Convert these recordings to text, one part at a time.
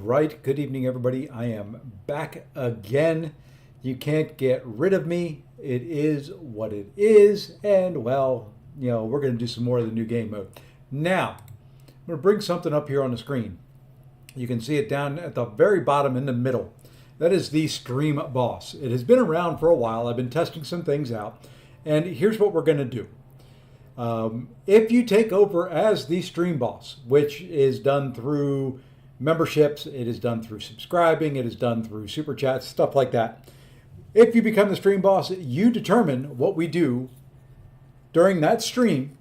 right. Good evening, everybody. I am back again. You can't get rid of me. It is what it is. And, well, we're going to do some more of the new game mode. Now, I'm going to bring something up here on the screen. You can see it down at the very bottom in the middle. That is the Stream Boss. It has been around for a while. I've been testing some things out. And here's what we're going to do. If you take over as the Stream Boss, which is done through memberships, it is done through subscribing, it is done through super chats, stuff like that. If you become the Stream Boss, you determine what we do during that stream.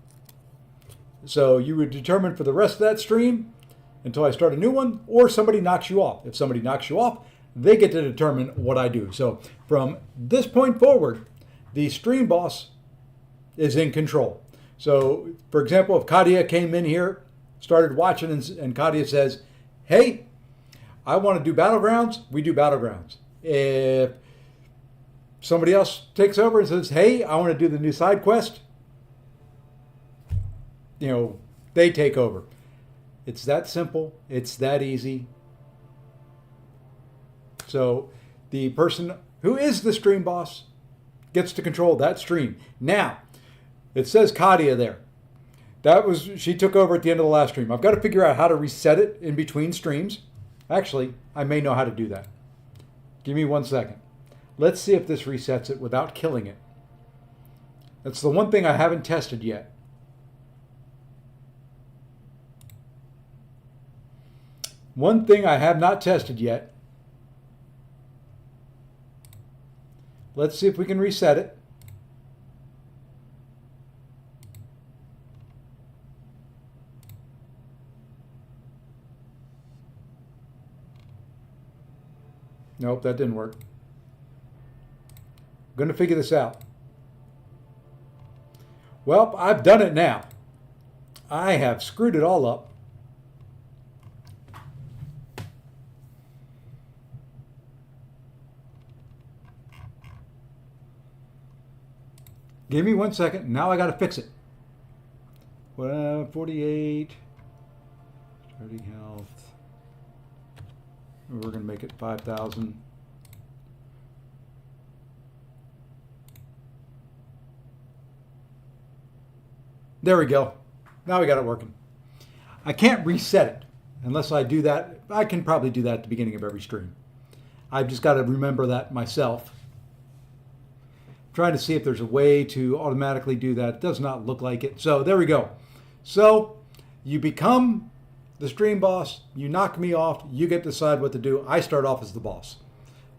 So you would determine for the rest of that stream until I start a new one, or somebody knocks you off. If somebody knocks you off, they get to determine what I do. So from this point forward, the Stream Boss is in control. So, for example, if Kadia came in here, started watching, and Kadia says, hey, I want to do Battlegrounds, we do Battlegrounds. If somebody else takes over and says, hey, I want to do the new side quest, they take over. It's that simple. It's that easy. So the person who is the Stream Boss gets to control that stream. Now, it says Kadia there. She took over at the end of the last stream. I've got to figure out how to reset it in between streams. Actually, I may know how to do that. Give me 1 second. Let's see if this resets it without killing it. That's the one thing I haven't tested yet. One thing I have not tested yet. Let's see if we can reset it. Nope, that didn't work. I'm going to figure this out. Well, I've done it now. I have screwed it all up. Give me 1 second. Now I got to fix it. 48. Starting health. We're going to make it 5,000. There we go. Now we got it working. I can't reset it unless I do that. I can probably do that at the beginning of every stream. I've just got to remember that myself. I'm trying to see if there's a way to automatically do that. It does not look like it. So there we go. So you become the Stream Boss, you knock me off, you get to decide what to do. I start off as the boss.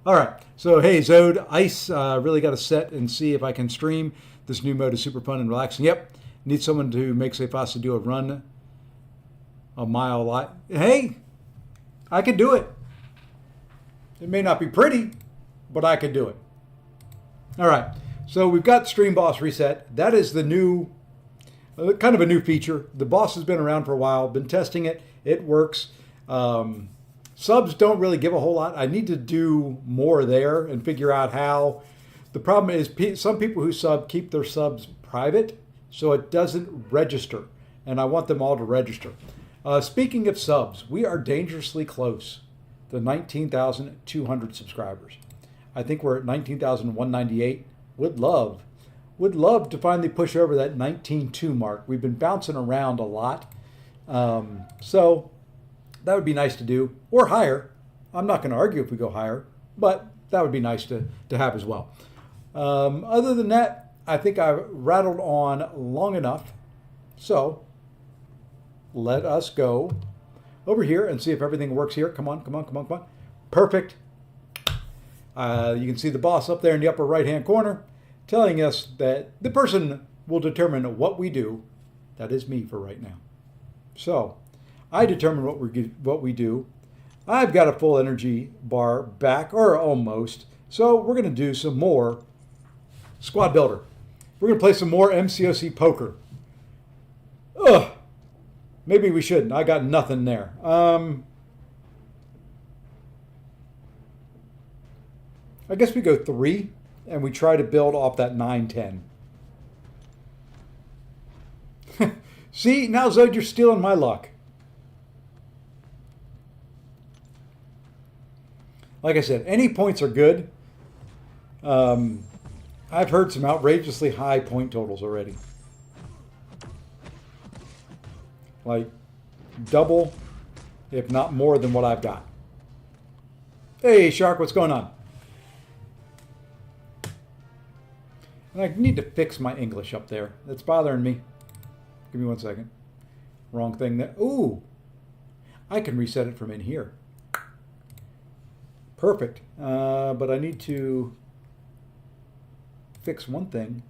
All right, so hey, Zode, Ice, really got to set and see if I can stream. This new mode is super fun and relaxing. Yep, need someone to make say fast to do a run a mile. Hey, I could do it. It may not be pretty, but I could do it. All right, so we've got Stream Boss reset. That is the new kind of a new feature. The boss has been around for a while, been testing it. It works. Subs don't really give a whole lot. I need to do more there and figure out how. The problem is some people who sub keep their subs private, so it doesn't register, and I want them all to register. Speaking of subs, we are dangerously close to 19,200 subscribers. I think we're at 19,198. Would love to finally push over that 19.2 mark. We've been bouncing around a lot. So that would be nice to do, or higher. I'm not going to argue if we go higher, but that would be nice to have as well. Other than that, I think I've rattled on long enough. So let us go over here and see if everything works here. Come on, come on, come on, come on. Perfect. You can see the boss up there in the upper right-hand corner, telling us that the person will determine what we do. That is me for right now. So I determine what we do. I've got a full energy bar back, or almost. So we're going to do some more Squad Builder. We're going to play some more MCOC poker. Ugh. Maybe we shouldn't. I got nothing there. I guess we go 3. And we try to build off that 9-10. See, now Zod, you're stealing my luck. Like I said, any points are good. I've heard some outrageously high point totals already. Like double, if not more than what I've got. Hey, Shark, what's going on? And I need to fix my English up there. That's bothering me. Give me 1 second. Wrong thing there. Ooh, I can reset it from in here. Perfect. But I need to fix one thing.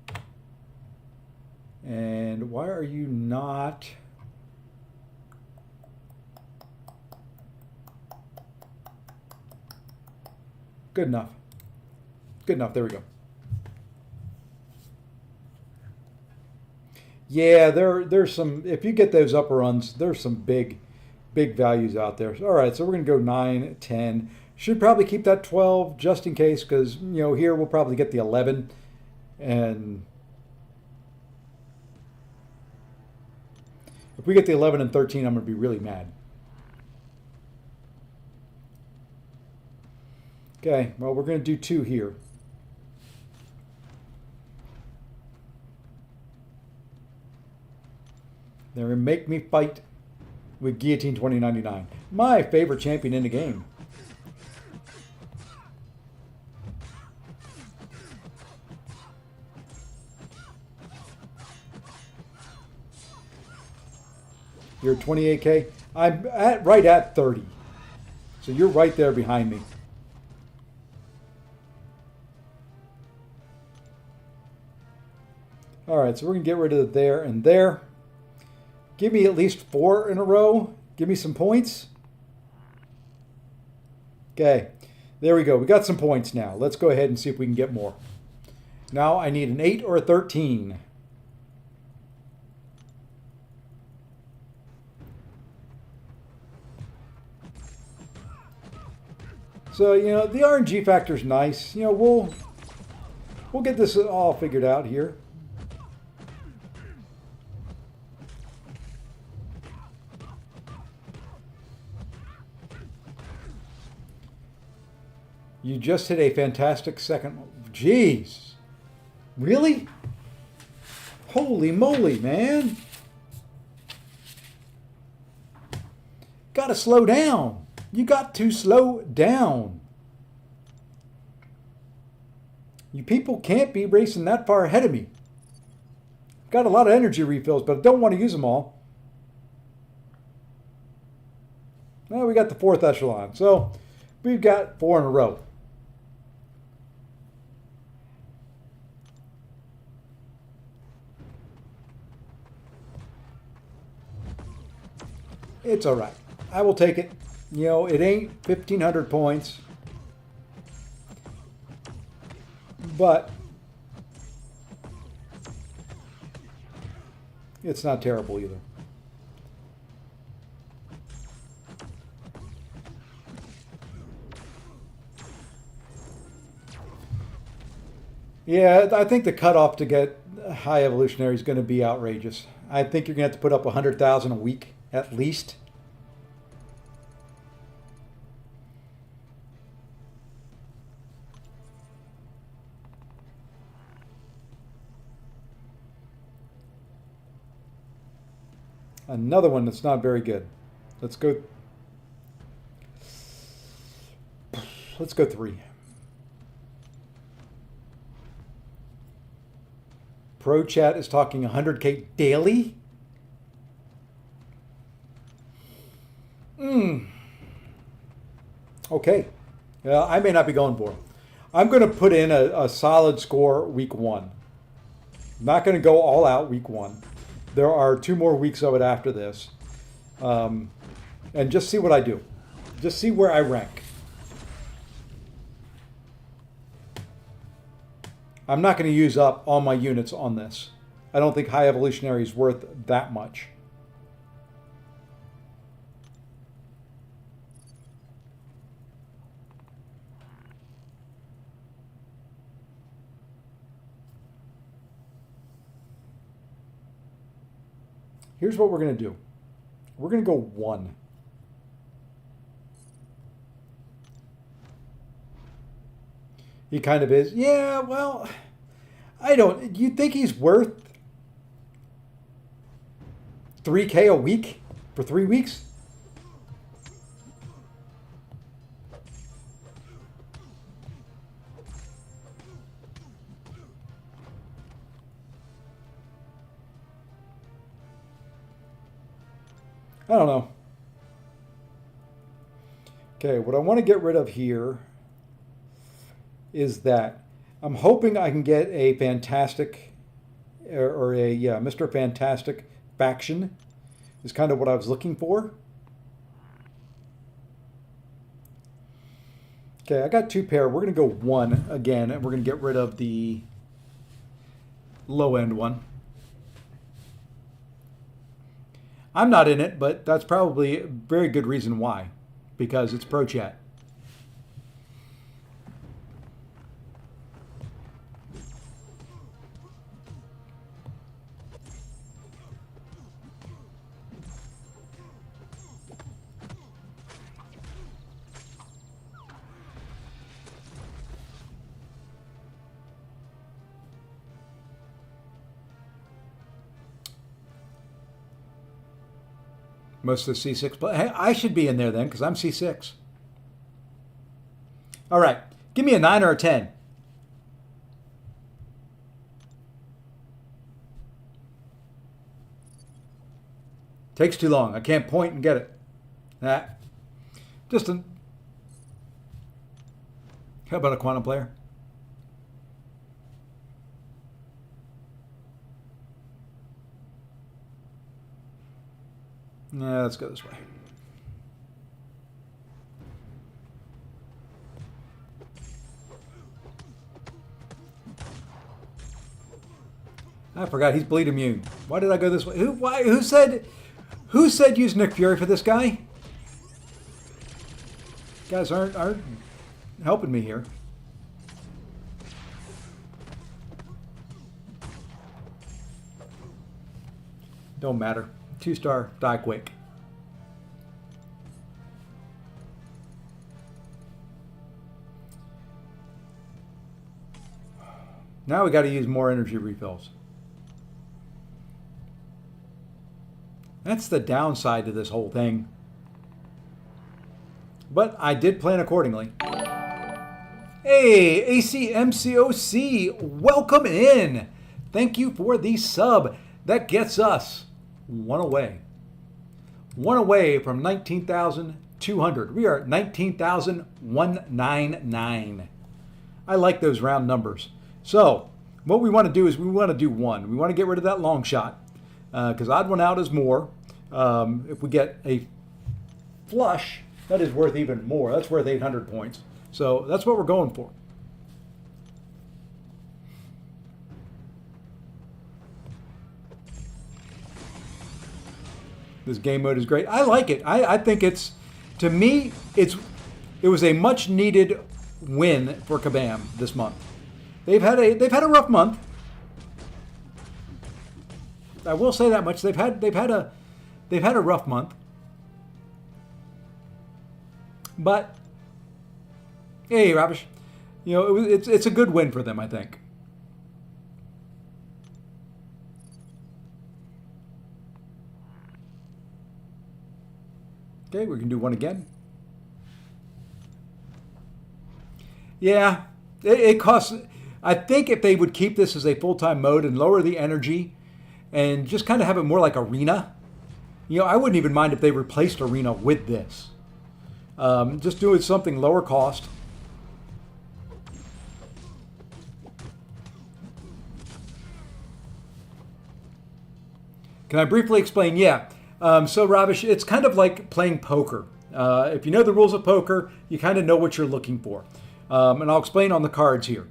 And why are you not... Good enough. Good enough. There we go. Yeah, there's some, if you get those upper runs, there's some big values out there. All right, so we're going to go 9, 10. Should probably keep that 12 just in case, because, you know, here we'll probably get the 11. And if we get the 11 and 13, I'm going to be really mad. Okay, well, we're going to do 2 here. They're going to make me fight with Guillotine 2099. My favorite champion in the game. You're 28K? I'm right at 30. So you're right there behind me. All right, so we're going to get rid of there and there. Give me at least 4 in a row. Give me some points. Okay, there we go. We got some points now. Let's go ahead and see if we can get more. Now I need an 8 or a 13. So, you know, the RNG factor is nice. You know, we'll get this all figured out here. You just hit a fantastic second. Jeez. Really? Holy moly, man. Gotta slow down. You got to slow down. You people can't be racing that far ahead of me. Got a lot of energy refills, but I don't want to use them all. Well, we got the 4th echelon. So we've got 4 in a row. It's all right. I will take it. You know, it ain't 1,500 points. But it's not terrible either. Yeah, I think the cutoff to get high evolutionary is going to be outrageous. I think you're going to have to put up 100,000 a week at least. Another one that's not very good. Let's go 3. Pro Chat is talking 100K daily. Okay. I may not be going for it. I'm going to put in a solid score week 1. I'm not going to go all out week 1. There are 2 more weeks of it after this. And just see what I do. Just see where I rank. I'm not going to use up all my units on this. I don't think high evolutionary is worth that much. Here's what we're going to do. We're going to go 1. He kind of is. Yeah, well, I don't. You think he's worth 3K a week for 3 weeks? I don't know. Okay, what I want to get rid of here is that I'm hoping I can get a fantastic or a Mr. Fantastic faction is kind of what I was looking for. Okay, I got 2 pair. We're going to go 1 again, and we're going to get rid of the low end one. I'm not in it, but that's probably a very good reason why, because it's Pro Chat. Most of the C6, but hey, I should be in there then because I'm C6. All right, give me a 9 or a 10. Takes too long. I can't point and get it. Just a. How about a quantum player? Yeah, let's go this way. I forgot he's bleed immune. Why did I go this way? Who said use Nick Fury for this guy? Guys aren't helping me here. Don't matter. 2-star, die quick. Now we got to use more energy refills. That's the downside to this whole thing. But I did plan accordingly. Hey, MCOC, welcome in. Thank you for the sub. That gets us 1 away. 1 away from 19,200. We are at 19,199. I like those round numbers. So what we want to do is we want to do 1. We want to get rid of that long shot because odd one out is more. If we get a flush, that is worth even more. That's worth 800 points. So that's what we're going for. This game mode is great. I like it. I think it's, to me, it was a much needed win for Kabam this month. They've had a rough month. I will say that much. They've had a rough month. But hey, Ravish, you know, it's a good win for them, I think. Okay, we can do 1 again. Yeah, it costs. I think if they would keep this as a full-time mode and lower the energy and just kind of have it more like Arena, you know, I wouldn't even mind if they replaced Arena with this. Just do it something lower cost. Can I briefly explain? Yeah. So, Ravish, it's kind of like playing poker. If you know the rules of poker, you kind of know what you're looking for. And I'll explain on the cards here.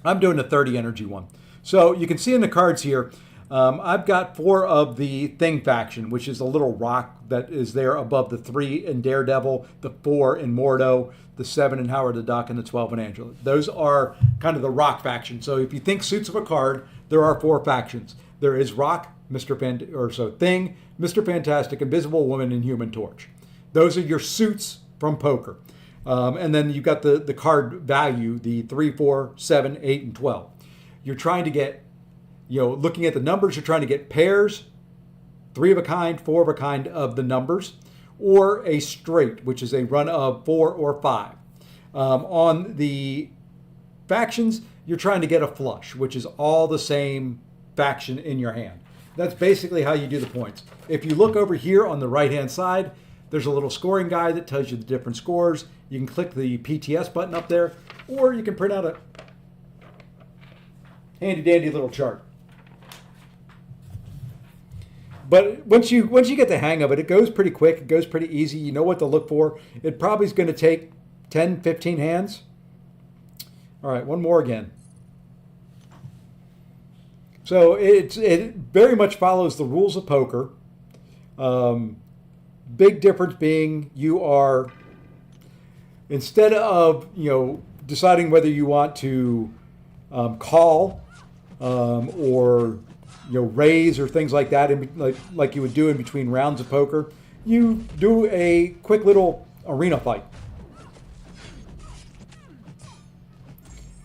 I'm doing a 30 energy one. So you can see in the cards here, I've got 4 of the Thing faction, which is a little rock that is there above the 3 in Daredevil, the 4 in Mordo, the 7 in Howard the Duck, and the 12 in Angela. Those are kind of the rock faction. So if you think suits of a card, there are 4 factions. There is Rock, Thing, Mr. Fantastic, Invisible Woman, and Human Torch. Those are your suits from poker. And then you've got the card value, the 3, 4, 7, 8, and 12. You're trying to get, looking at the numbers, you're trying to get pairs, 3 of a kind, 4 of a kind of the numbers, or a straight, which is a run of 4 or 5. On the factions, you're trying to get a flush, which is all the same faction in your hand. That's basically how you do the points. If you look over here on the right-hand side, there's a little scoring guide that tells you the different scores. You can click the PTS button up there, or you can print out a handy-dandy little chart. But once you get the hang of it, it goes pretty quick. It goes pretty easy. You know what to look for. It probably is going to take 10, 15 hands. All right, one more again. So it very much follows the rules of poker. Big difference being you are, instead of deciding whether you want to call or raise or things like that, like you would do in between rounds of poker, you do a quick little arena fight.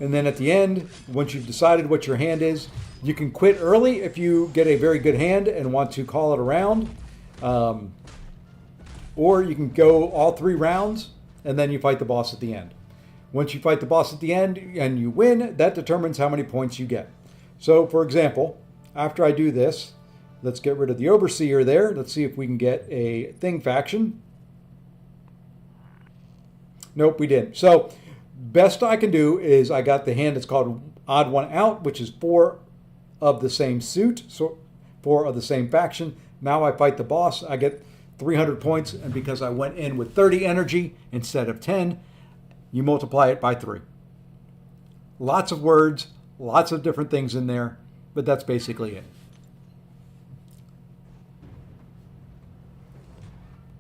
And then at the end, once you've decided what your hand is, you can quit early if you get a very good hand and want to call it around. Or you can go all 3 rounds and then you fight the boss at the end. Once you fight the boss at the end and you win, that determines how many points you get. So for example, after I do this, let's get rid of the overseer there. Let's see if we can get a thing faction. Nope, we didn't. So best I can do is I got the hand that's called odd one out, which is 4 of the same suit, so 4 of the same faction. Now I fight the boss, I get 300 points, and because I went in with 30 energy instead of 10, you multiply it by 3. Lots of words, lots of different things in there, but that's basically it.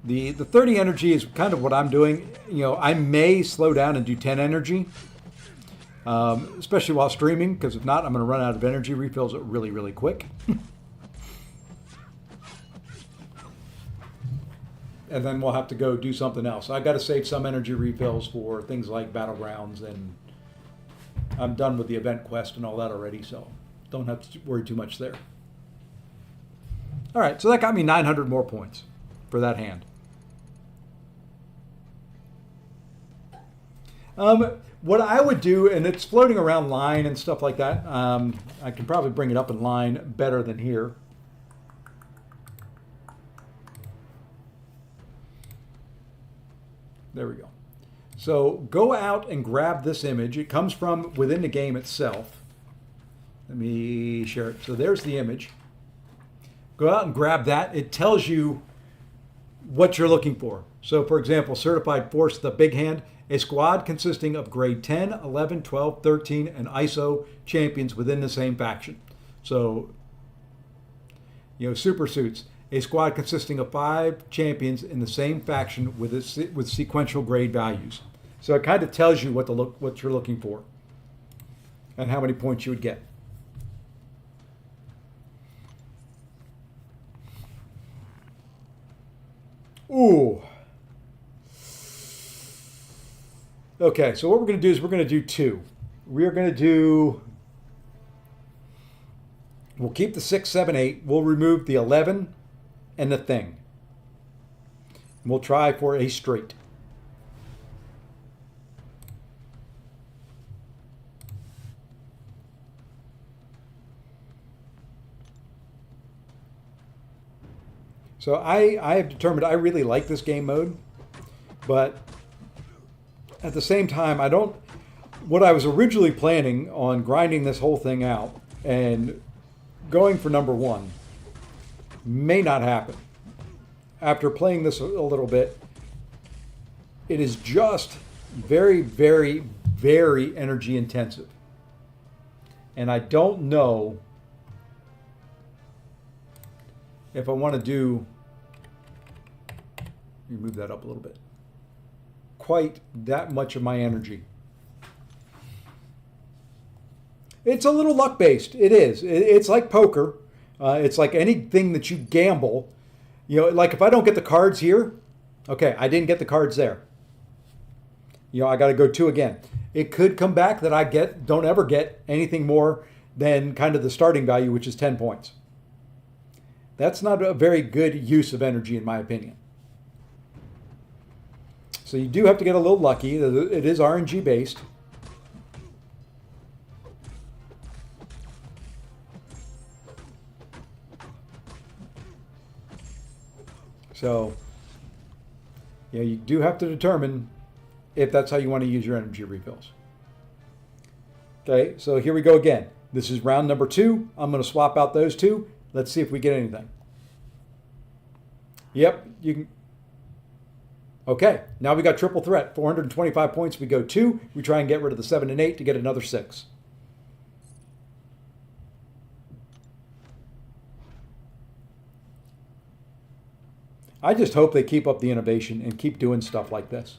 The 30 energy is kind of what I'm doing. I may slow down and do 10 energy, especially while streaming, because if not, I'm going to run out of energy refills really, really quick. And then we'll have to go do something else. I got to save some energy refills for things like battlegrounds, and I'm done with the event quest and all that already, so don't have to worry too much there. All right, so that got me 900 more points for that hand. What I would do, and it's floating around line and stuff like that, I can probably bring it up in line better than here. There we go. So go out and grab this image. It comes from within the game itself. Let me share it. So there's the image. Go out and grab that. It tells you what you're looking for. So for example, Certified Force, the big hand, a squad consisting of grade 10, 11, 12, 13, and ISO champions within the same faction. So, super suits. A squad consisting of 5 champions in the same faction with sequential grade values. So it kind of tells you what you're looking for and how many points you would get. Ooh. Okay, so what we're going to do is we're going to do 2. We'll keep the 6, 7, 8. We'll remove the 11 and the thing. We'll try for a straight. So I have determined I really like this game mode, but at the same time, what I was originally planning on grinding this whole thing out and going for number 1 may not happen. After playing this a little bit, it is just very, very, very energy intensive. And I don't know if I want to do, let me move that up a little bit, quite that much of my energy. It's a little luck based. It is. It's like poker. It's like anything that you gamble. Like if I don't get the cards here, okay, I didn't get the cards there. I got to go 2 again. It could come back that I don't ever get anything more than kind of the starting value, which is 10 points. That's not a very good use of energy, in my opinion. So you do have to get a little lucky. It is RNG based. So, you do have to determine if that's how you want to use your energy refills. Okay, so here we go again. This is round number 2. I'm going to swap out those 2. Let's see if we get anything. Yep, you can. Okay, now we got triple threat. 425 points, we go 2. We try and get rid of the 7 and 8 to get another 6. I just hope they keep up the innovation and keep doing stuff like this.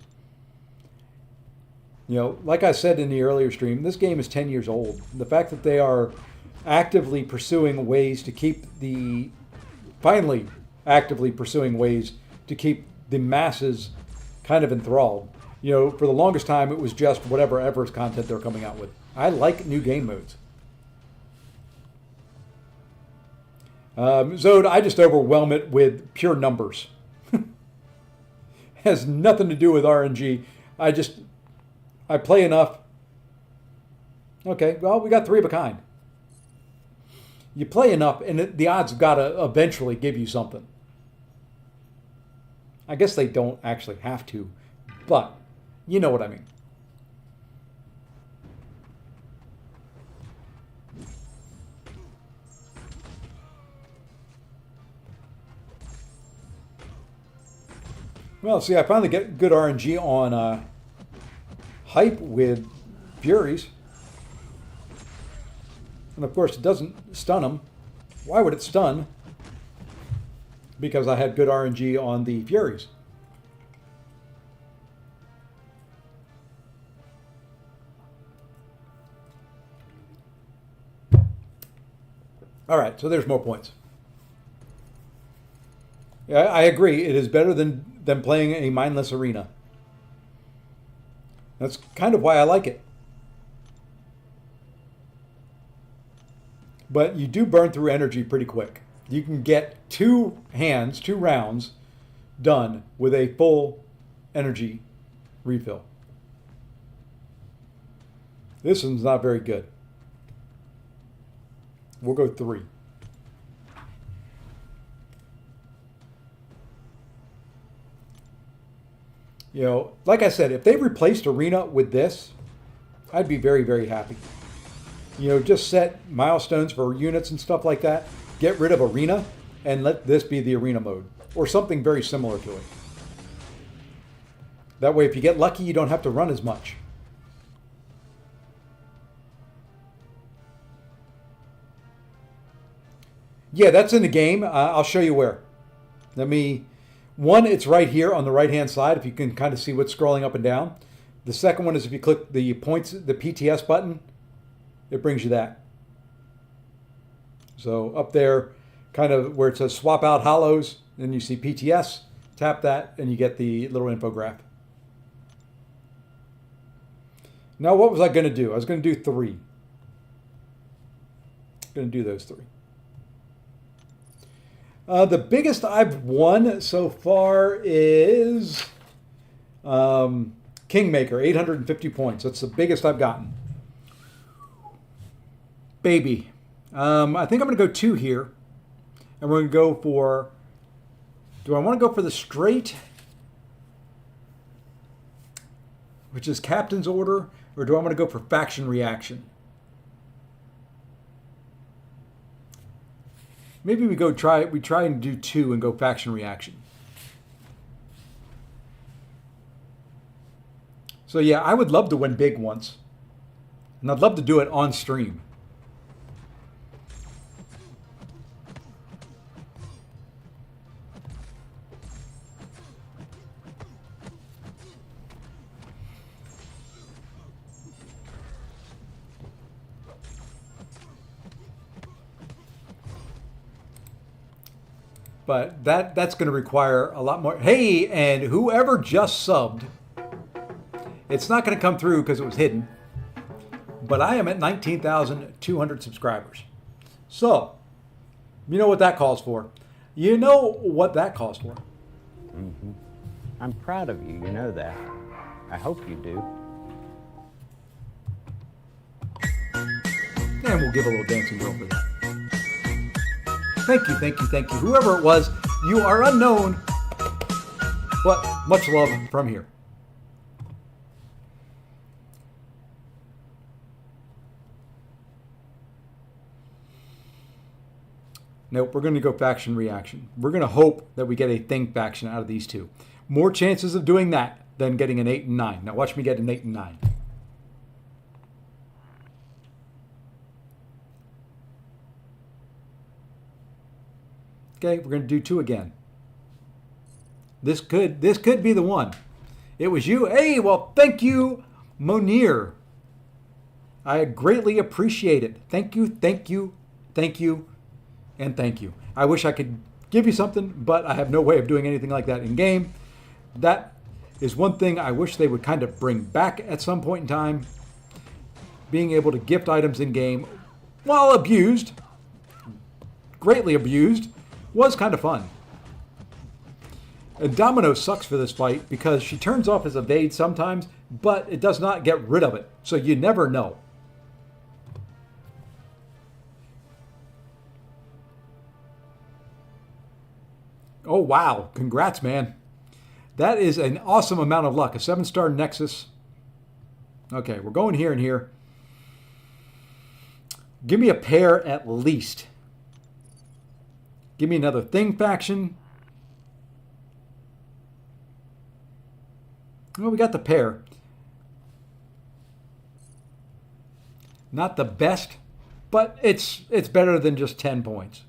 Like I said in the earlier stream, this game is 10 years old. The fact that they are actively pursuing ways to keep the masses kind of enthralled. For the longest time, it was just whatever Everest content they're coming out with. I like new game modes. Zode, I just overwhelm it with pure numbers. Has nothing to do with RNG. I play enough. Okay, well, we got 3 of a kind. You play enough, and the odds have got to eventually give you something. I guess they don't actually have to, but you know what I mean. Well, see, I finally get good RNG on hype with Furies. And of course, it doesn't stun them. Why would it stun? Because I had good RNG on the Furies. All right, so there's more points. Yeah, I agree. It is better than playing a mindless arena. That's kind of why I like it. But you do burn through energy pretty quick. You can get 2 rounds done with a full energy refill. This one's not very good. We'll go 3. Like I said, if they replaced Arena with this, I'd be very, very happy. Just set milestones for units and stuff like that. Get rid of Arena and let this be the Arena mode or something very similar to it. That way, if you get lucky, you don't have to run as much. Yeah, that's in the game. I'll show you where. One, it's right here on the right-hand side, if you can kind of see what's scrolling up and down. The second one is if you click the points, the PTS button, it brings you that. So up there, kind of where it says swap out hollows, then you see PTS, tap that, and you get the little infograph. Now, what was I going to do? I was going to do 3. I'm going to do those 3. The biggest I've won so far is Kingmaker, 850 points. That's the biggest I've gotten. Baby. I think I'm going to go 2 here. And we're going to go for... Do I want to go for the straight? Which is Captain's Order? Or do I want to go for Faction Reaction? Maybe we try and do 2 and go Faction Reaction. So yeah, I would love to win big once. And I'd love to do it on stream. But that's going to require a lot more. Hey, and whoever just subbed, It's not going to come through because it was hidden. But I am at 19,200 subscribers. So, you know what that calls for. You know what that calls for. Mm-hmm. I'm proud of you, you know that. I hope you do. And we'll give a little dancing girl for that. Thank you, thank you, thank you. Whoever it was, you are unknown, but much love from here. Nope, we're going to go faction reaction. We're going to hope that we get a thing faction out of these two. More chances of doing that than getting an 8 and 9. Now watch me get an 8 and 9. Okay, we're going to do 2 again. This could be the one. It was you. Hey, well, thank you, Monir. I greatly appreciate it. Thank you, thank you, thank you, and thank you. I wish I could give you something, but I have no way of doing anything like that in game. That is one thing I wish they would kind of bring back at some point in time. Being able to gift items in game, while abused, greatly abused, was kind of fun. And Domino sucks for this fight because she turns off his evade sometimes, but it does not get rid of it. So you never know. Oh, wow. Congrats, man. That is an awesome amount of luck. A 7-star Nexus. Okay, we're going here and here. Give me a pair at least. Give me another thing faction. Well, we got the pair. Not the best, but it's better than just 10 points.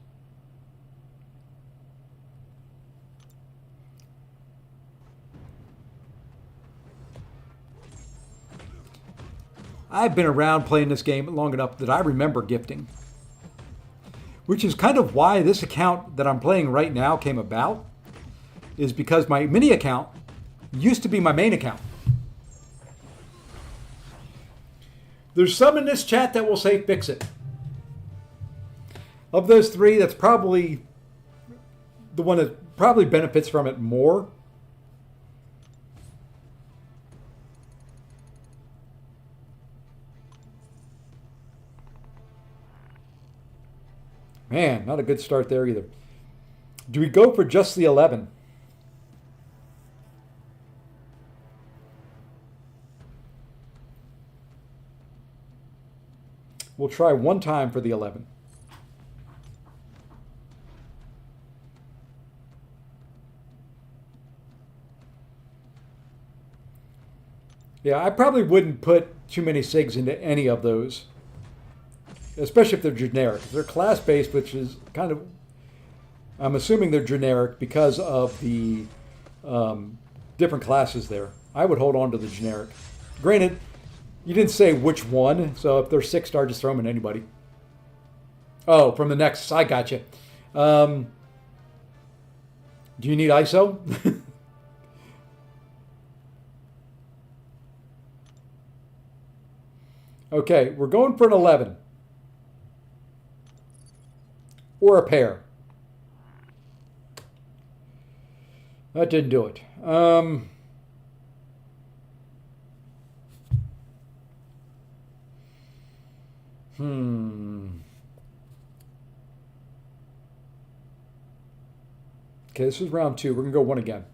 I've been around playing this game long enough that I remember gifting. Which is kind of why this account that I'm playing right now came about. Is because my mini account used to be my main account. There's some in this chat that will say fix it. Of those 3, that's probably the one that probably benefits from it more. Man, not a good start there either. Do we go for just the 11? We'll try one time for the 11. Yeah, I probably wouldn't put too many SIGs into any of those. Especially if they're generic. If they're class-based, which is kind of... I'm assuming they're generic because of the different classes there. I would hold on to the generic. Granted, you didn't say which one, so if they're 6-star, just throw them in anybody. Oh, from the Nexus. I got you. Do you need ISO? Okay, we're going for an 11. Or a pair. That didn't do it. Okay, this is round 2. We're going to go 1 again.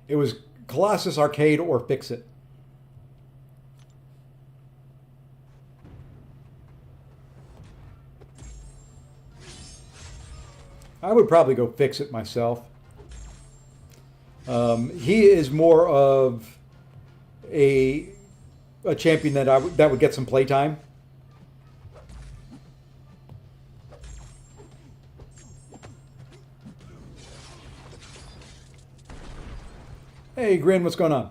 It was Colossus Arcade or Fix It. I would probably go Fix It myself. He is more of a champion that would get some playtime. Hey, Grin, what's going on?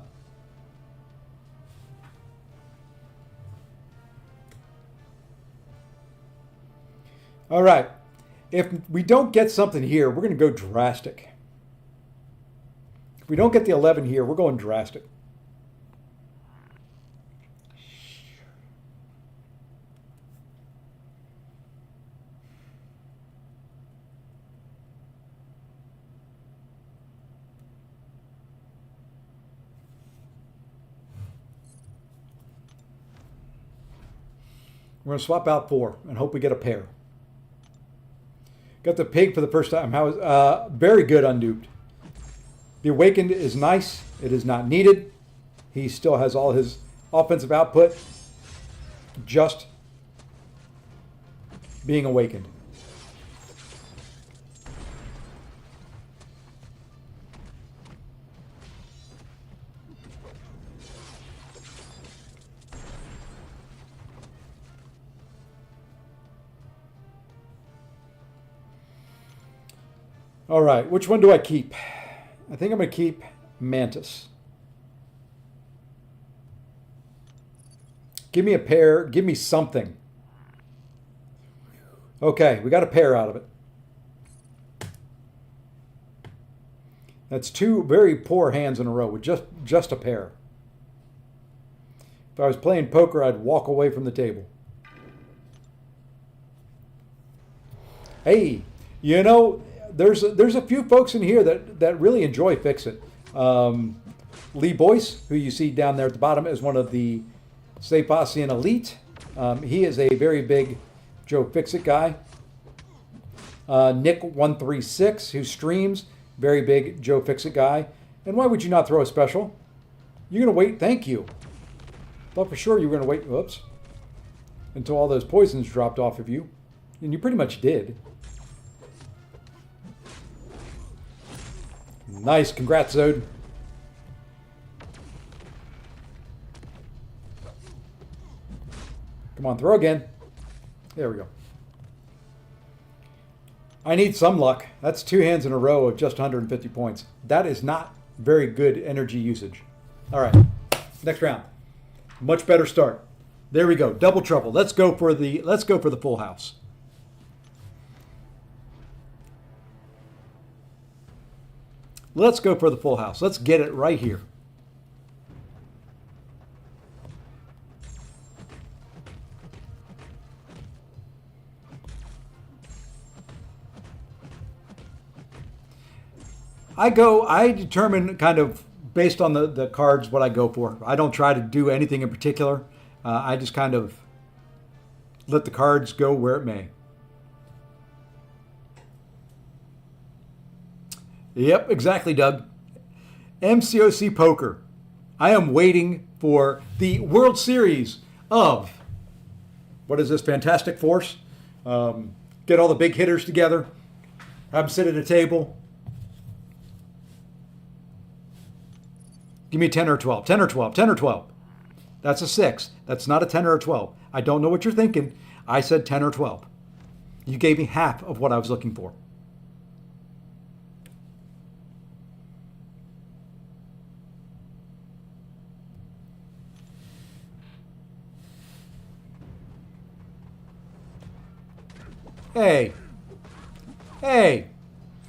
All right. If we don't get something here, we're going to go drastic. If we don't get the 11 here, we're going drastic. We're going to swap out 4 and hope we get a pair. Got the pig for the first time. How is very good unduped. The awakened is nice. It is not needed. He still has all his offensive output. Just being awakened. All right, which one do I keep? I think I'm going to keep Mantis. Give me a pair. Give me something. Okay, we got a pair out of it. That's 2 very poor hands in a row with just a pair. If I was playing poker, I'd walk away from the table. Hey, you know, there's a few folks in here that really enjoy Fix-It. Lee Boyce, who you see down there at the bottom, is one of the Stapasian Elite. He is a very big Joe Fix-It guy. Nick136, who streams, very big Joe Fix-It guy. And why would you not throw a special? You're going to wait, thank you. Thought for sure you were going to wait, whoops, until all those poisons dropped off of you. And you pretty much did. Nice, congrats, Zode. Come on, throw again. There we go. I need some luck. That's 2 hands in a row of just 150 points. That is not very good energy usage. All right, next round. Much better start. There we go. Double trouble. Let's go for the full house. Let's go for the full house. Let's get it right here. I determine kind of based on the cards what I go for. I don't try to do anything in particular. I just kind of let the cards go where it may. Yep, exactly, Doug. MCOC Poker. I am waiting for the World Series of, what is this, Fantastic Force? Get all the big hitters together, have them sit at a table. Give me 10 or 12, 10 or 12, 10 or 12. That's a 6. That's not a 10 or a 12. I don't know what you're thinking. I said 10 or 12. You gave me half of what I was looking for. Hey, hey,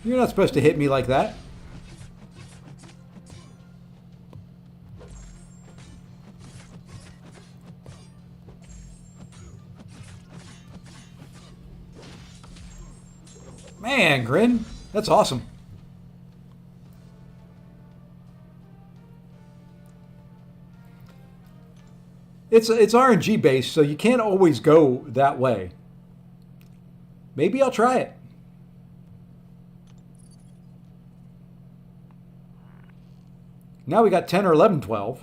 you're not supposed to hit me like that. Man, Grin, that's awesome. It's RNG based, so you can't always go that way. Maybe I'll try it. Now we got 10 or 11, 12.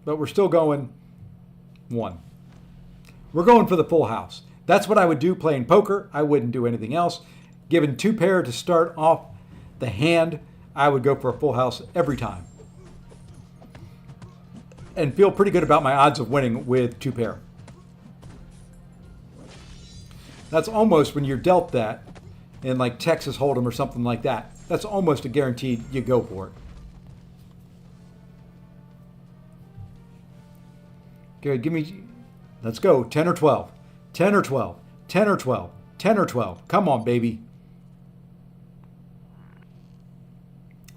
But we're still going 1. We're going for the full house. That's what I would do playing poker. I wouldn't do anything else. Given 2 pair to start off the hand, I would go for a full house every time. And feel pretty good about my odds of winning with 2 pair. That's almost, when you're dealt that in like Texas Hold'em or something like that, that's almost a guaranteed you go for it. Okay, give me, let's go, 10 or 12, 10 or 12, 10 or 12, 10 or 12. Come on, baby.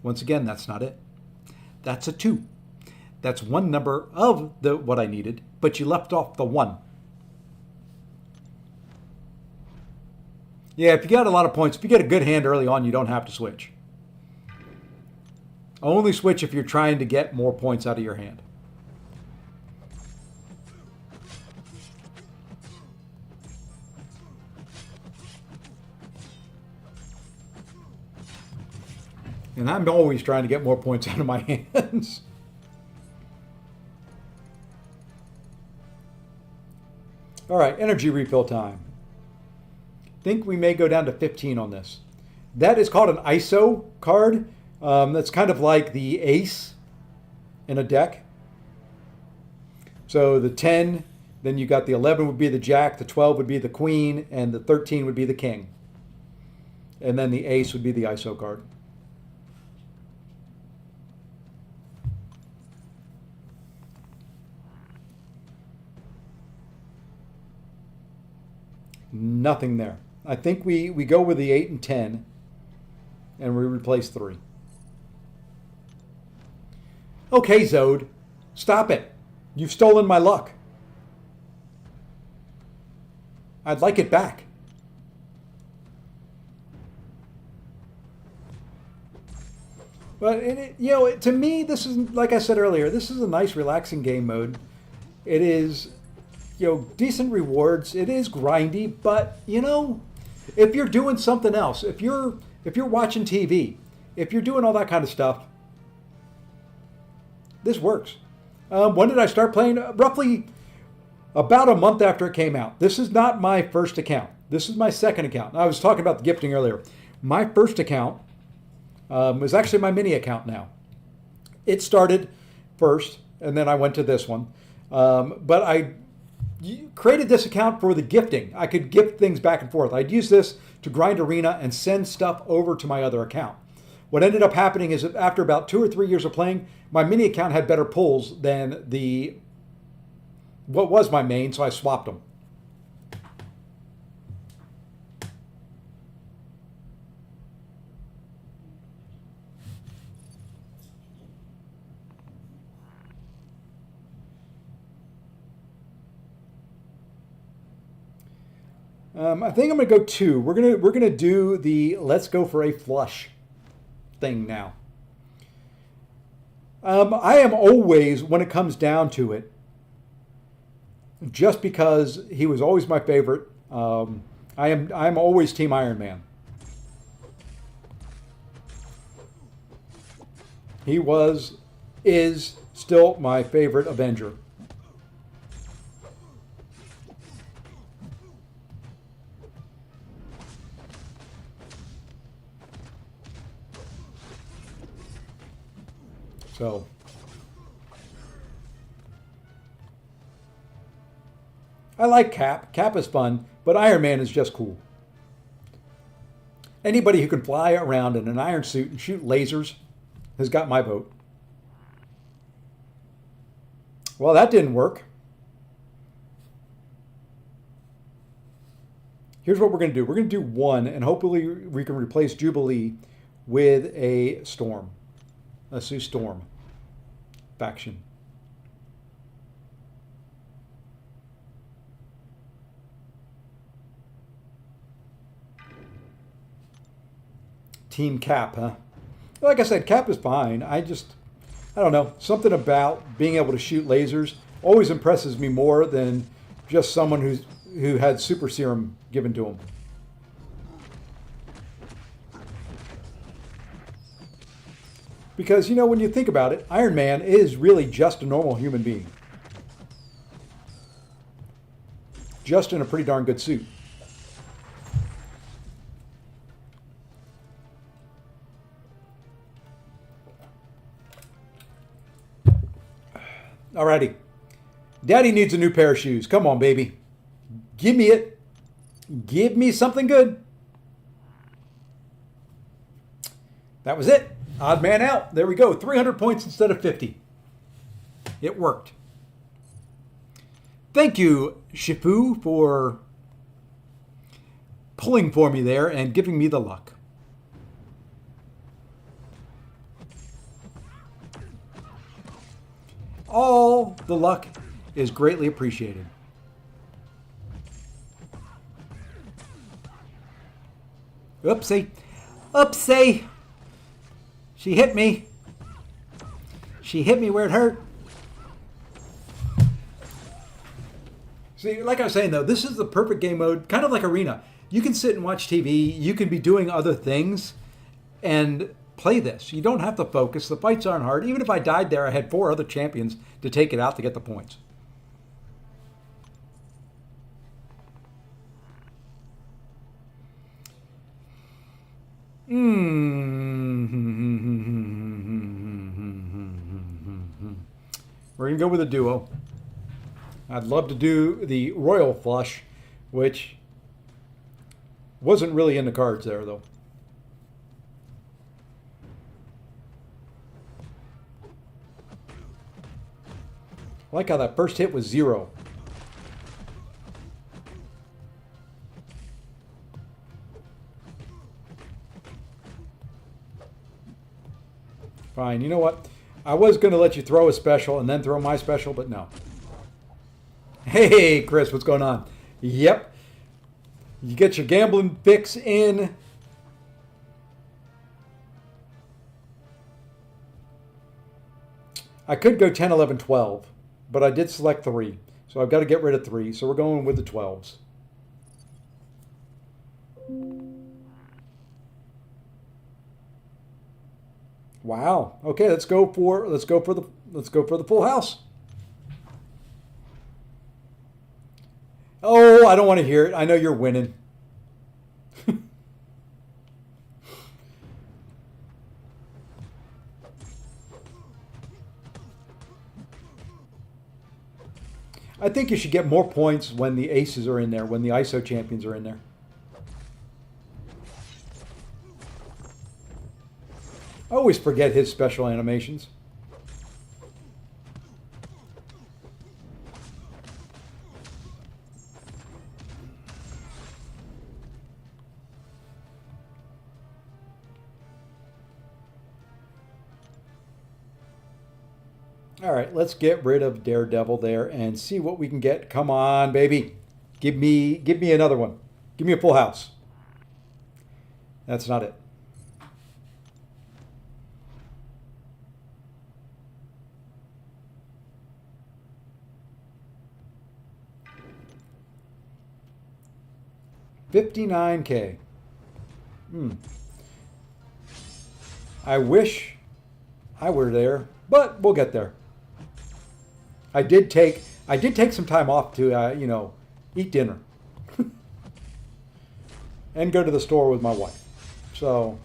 Once again, that's not it. That's a 2. That's one number of what I needed, but you left off the 1. Yeah, if you got a lot of points, if you get a good hand early on, you don't have to switch. Only switch if you're trying to get more points out of your hand. And I'm always trying to get more points out of my hands. All right, energy refill time. Think we may go down to 15 on this. That is called an ISO card. That's kind of like the ace in a deck. So the 10, then you got the 11 would be the jack, the 12 would be the queen, and the 13 would be the king. And then the ace would be the ISO card. Nothing there. I think we go with the 8 and 10, and we replace 3. Okay, Zode, stop it. You've stolen my luck. I'd like it back. But to me, this is, like I said earlier, this is a nice, relaxing game mode. It is, decent rewards. It is grindy, but if you're doing something else, if you're watching TV, if you're doing all that kind of stuff, this works. When did I start playing? Roughly about a month after it came out. This is not my first account. This is my second account. I was talking about the gifting earlier. My first account was actually my mini account now. It started first, and then I went to this one. But I created this account for the gifting. I could gift things back and forth. I'd use this to grind arena and send stuff over to my other account. What ended up happening is that after about 2 or 3 years of playing, my mini account had better pulls than what was my main, so I swapped them. I think I'm gonna go 2. We're gonna do the let's go for a flush thing now. I am always, when it comes down to it, just because he was always my favorite, I'm always Team Iron Man. He is still my favorite Avenger. So, I like Cap. Cap is fun, but Iron Man is just cool. Anybody who can fly around in an iron suit and shoot lasers has got my vote. Well, that didn't work. Here's what we're going to do. We're going to do 1, and hopefully we can replace Jubilee with a Storm. Let's do Storm faction. Team Cap, huh? Like I said, Cap is fine. I don't know. Something about being able to shoot lasers always impresses me more than just someone who had super serum given to him. Because, when you think about it, Iron Man is really just a normal human being. Just in a pretty darn good suit. Alrighty. Daddy needs a new pair of shoes. Come on, baby. Give me it. Give me something good. That was it. Odd man out. There we go. 300 points instead of 50. It worked. Thank you, Shifu, for pulling for me there and giving me the luck. All the luck is greatly appreciated. Oopsie. Oopsie. She hit me. She hit me where it hurt. See, like I was saying though, this is the perfect game mode, kind of like Arena. You can sit and watch TV, you can be doing other things and play this. You don't have to focus. The fights aren't hard. Even if I died there, I had 4 other champions to take it out to get the points. We're going to go with a duo. I'd love to do the Royal Flush, which wasn't really in the cards there, though. I like how that first hit was 0. Fine, you know what? I was going to let you throw a special and then throw my special, but no. Hey, Chris, what's going on? Yep. You get your gambling fix in. I could go 10, 11, 12, but I did select 3. So I've got to get rid of 3. So we're going with the 12s. Wow. Okay, let's go for the full house. Oh, I don't want to hear it. I know you're winning. I think you should get more points when the aces are in there, when the ISO champions are in there. I always forget his special animations. All right, let's get rid of Daredevil there and see what we can get. Come on, baby. Give me another one. Give me a full house. That's not it. $59K. I wish I were there, but we'll get there. I did take some time off to eat dinner and go to the store with my wife. So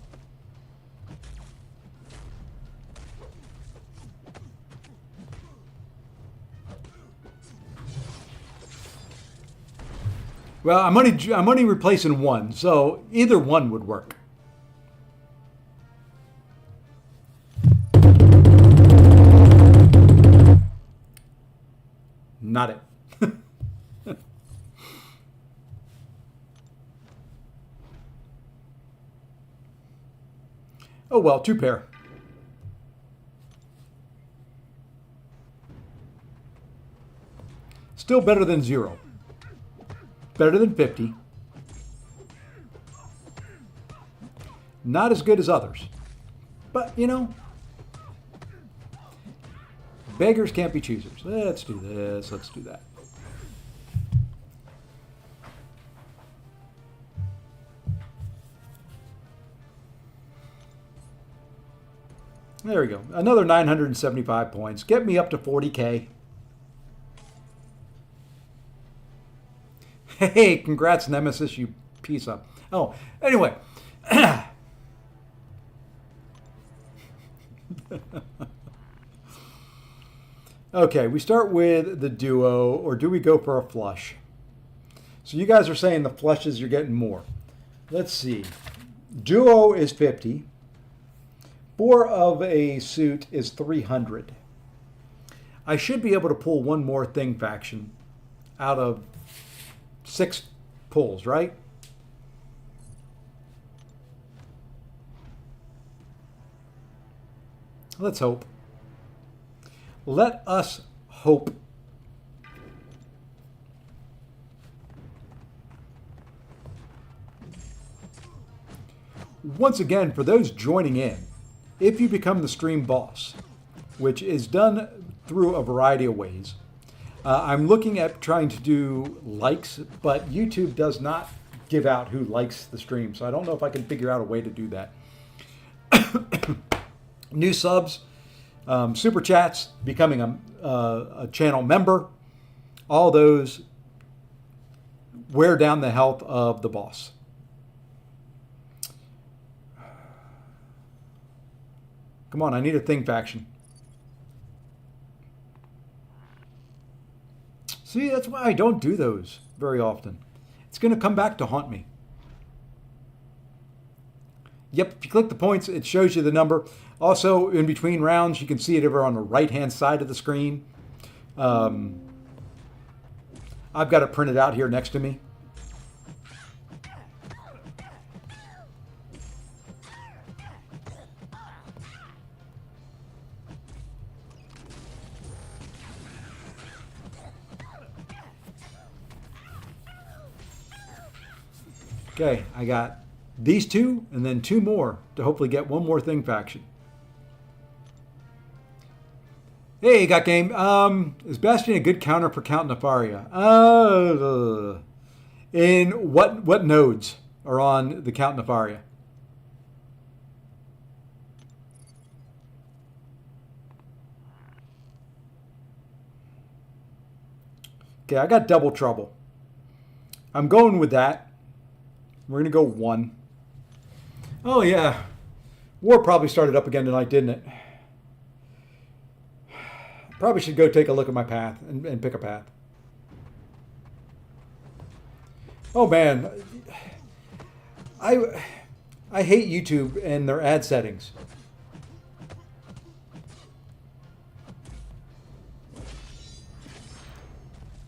well, I'm only replacing 1, so either one would work. Not it. Oh well, 2 pair. Still better than 0. Better than 50. Not as good as others. But, beggars can't be choosers. Let's do this. Let's do that. There we go. Another 975 points. Get me up to 40K. Hey, congrats, Nemesis, you piece of... Oh, anyway. Okay, we start with the duo, or do we go for a flush? So you guys are saying the flushes, you're getting more. Let's see. Duo is 50. 4 of a suit is 300. I should be able to pull one more thing faction out of 6 pulls, right? Let's hope. Let us hope. Once again, for those joining in, if you become the stream boss, which is done through a variety of ways, I'm looking at trying to do likes, but YouTube does not give out who likes the stream, so I don't know if I can figure out a way to do that. New subs, super chats, becoming a channel member, all those wear down the health of the boss. Come on, I need a thing faction. See, that's why I don't do those very often. It's going to come back to haunt me. Yep, if you click the points, it shows you the number. Also, in between rounds, you can see it over on the right-hand side of the screen. I've got it printed out here next to me. Okay, I got these two and then two more to hopefully get one more thing faction. Hey, got game. Is Bastion a good counter for Count Nefaria? In what nodes are on the Count Nefaria? Okay, I got double trouble. I'm going with that. We're going to go 1. Oh, yeah. War probably started up again tonight, didn't it? Probably should go take a look at my path and pick a path. Oh, man. I hate YouTube and their ad settings.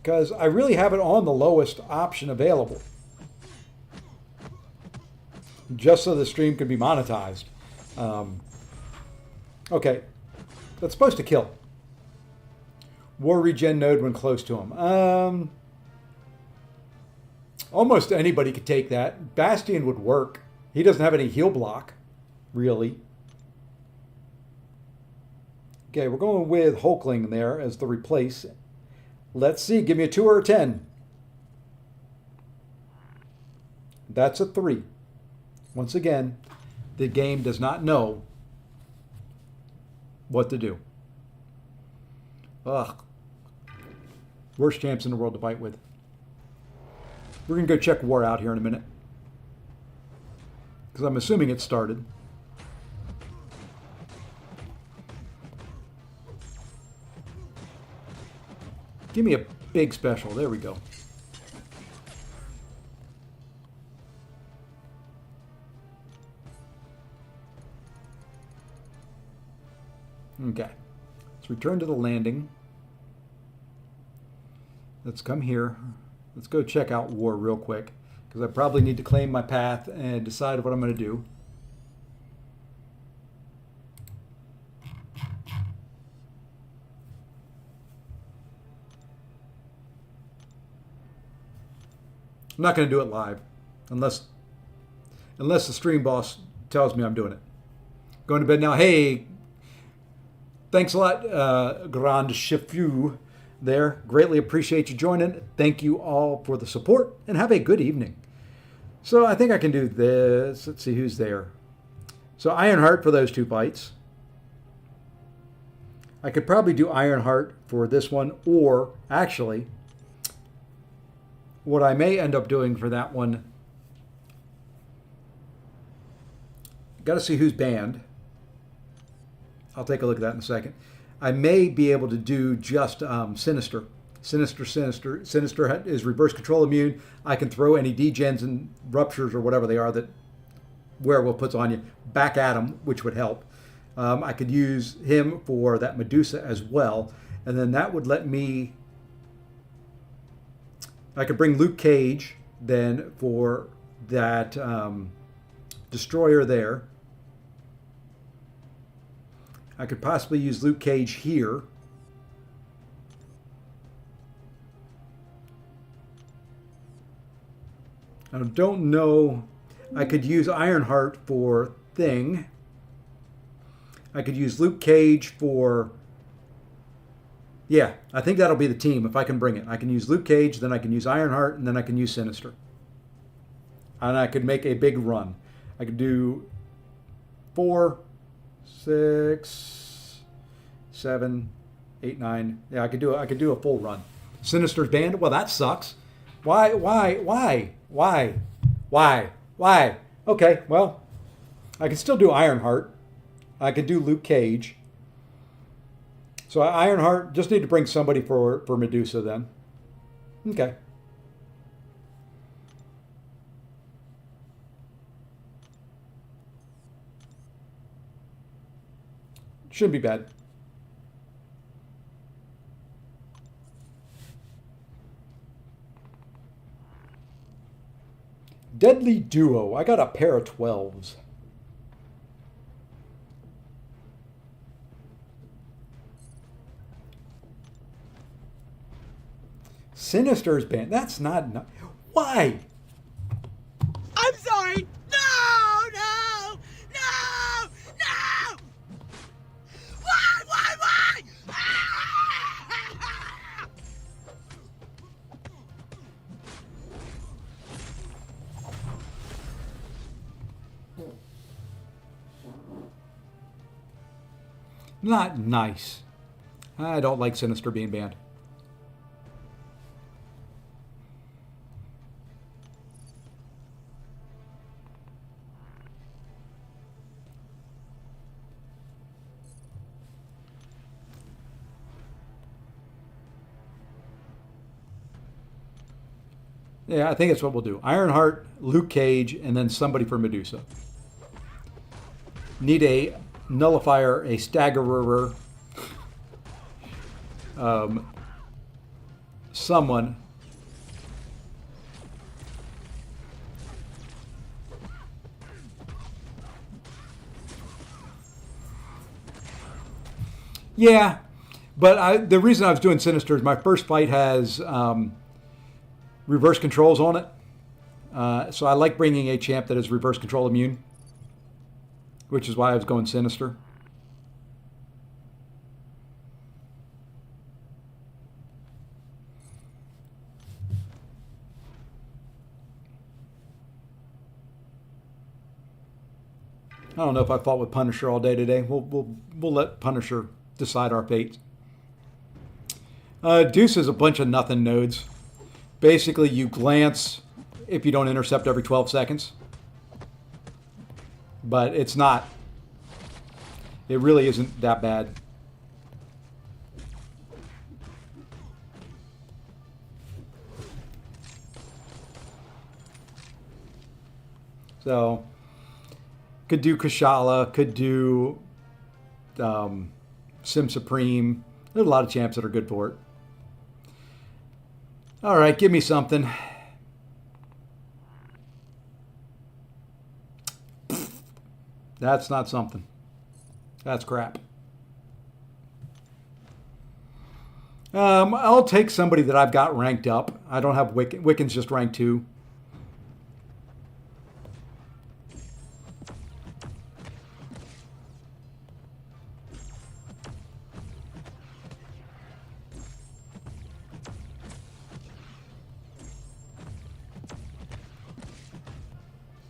Because I really have it on the lowest option available. Just so the stream can be monetized. Okay. That's supposed to kill. War regen node when close to him. Almost anybody could take that. Bastion would work. He doesn't have any heal block, really. Okay, we're going with Hulkling there as the replace. Let's see. Give me a 2 or a 10. That's a 3. Once again, the game does not know what to do. Ugh. Worst champs in the world to fight with. We're going to go check war out here in a minute. Because I'm assuming it started. Give me a big special. There we go. Okay, let's return to the landing. Let's come here. Let's go check out war real quick, because I probably need to claim my path and decide what I'm going to do. I'm not going to do it live, unless the stream boss tells me I'm doing it. Going to bed now. Hey, thanks a lot, Grand Chefu there. Greatly appreciate you joining. Thank you all for the support, and have a good evening. So I think I can do this. Let's see who's there. So Ironheart for those 2 fights. I could probably do Ironheart for this one, or actually, what I may end up doing for that one, got to see who's banned. I'll take a look at that in a second. I may be able to do just Sinister. Sinister is reverse control immune. I can throw any degens and ruptures or whatever they are that Werewolf puts on you back at him, which would help. I could use him for that Medusa as well. And then that would let me... I could bring Luke Cage then for that Destroyer there. I could possibly use Luke Cage here I don't know. I could use Ironheart for Thing. I could use Luke Cage for... Yeah, I think that'll be the team if I can bring it. I can use Luke Cage, then I can use Ironheart, and then I can use Sinister. And I could make a big run. I could do 4, 6, 7, 8, 9. Yeah, I could do a full run. Sinister's banned? Well, that sucks. Why? Okay, well, I can still do Ironheart. I could do Luke Cage. So Ironheart, just need to bring somebody for Medusa then. Okay. Shouldn't be bad. Deadly Duo. I got a pair of 12s. Sinister's banned. That's not... Why? I'm sorry. No! Why? Not nice. I don't like Sinister being banned. Yeah, I think that's what we'll do. Ironheart, Luke Cage, and then somebody for Medusa. Need a nullifier, a staggerer, someone. Yeah, but the reason I was doing Sinister is my first fight has reverse controls on it. So I like bringing a champ that is reverse control immune, which is why I was going Sinister. I don't know if I fought with Punisher all day today. We'll let Punisher decide our fate. Deuce is a bunch of nothing nodes. Basically, you glance if you don't intercept every 12 seconds. But it's not. It really isn't that bad. So, could do Kashala, could do Sim Supreme. There's a lot of champs that are good for it. All right, give me something. That's not something. That's crap. I'll take somebody that I've got ranked up. I don't have Wiccan. Wiccan's just ranked 2.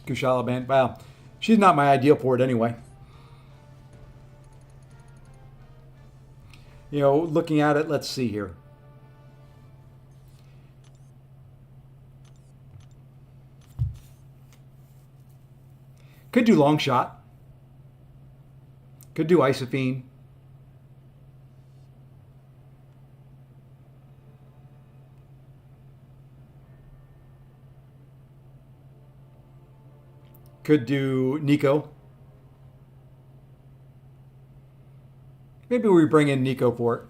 Kushala band. Well, she's not my ideal for it anyway. You know, looking at it, let's see here. Could do long shot. Could do Isophene. Could do Nico. Maybe we bring in Nico for it.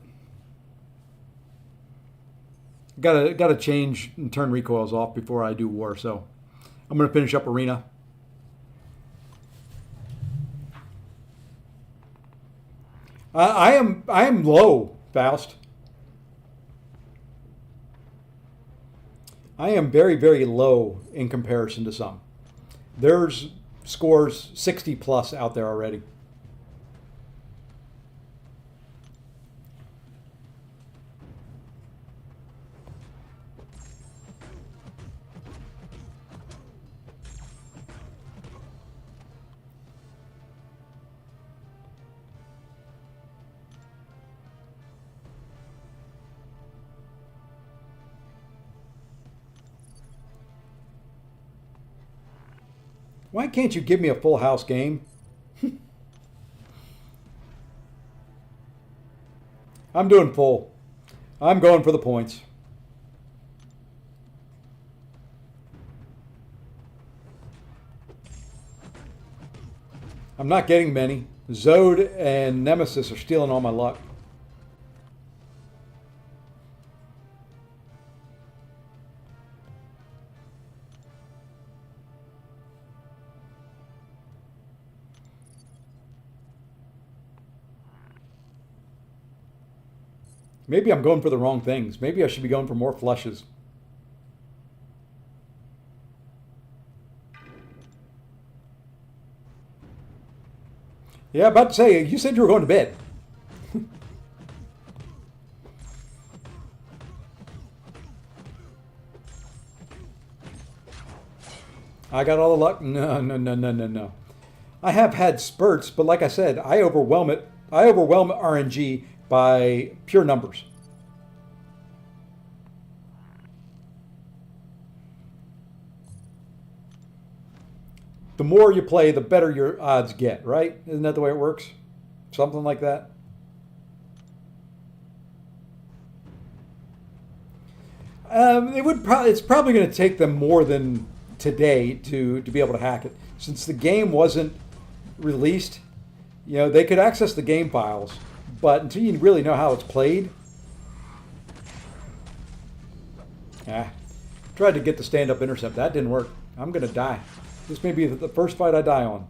Gotta change and turn recoils off before I do war, so I'm gonna finish up arena. I am low, Faust. I am very, very low in comparison to some. There's scores 60 plus out there already. Why can't you give me a full house game? I'm doing full. I'm going for the points. I'm not getting many. Zode and Nemesis are stealing all my luck. Maybe I'm going for the wrong things. Maybe I should be going for more flushes. Yeah, about to say, you said you were going to bed. I got all the luck. No. I have had spurts, but like I said, I overwhelm it. I overwhelm RNG by pure numbers. The more you play, the better your odds get, right? Isn't that the way it works? Something like that. It's probably going to take them more than today to be able to hack it. Since the game wasn't released, you know, they could access the game files, but until you really know how it's played, tried to get the stand-up intercept. That didn't work. I'm going to die. This may be the first fight I die on.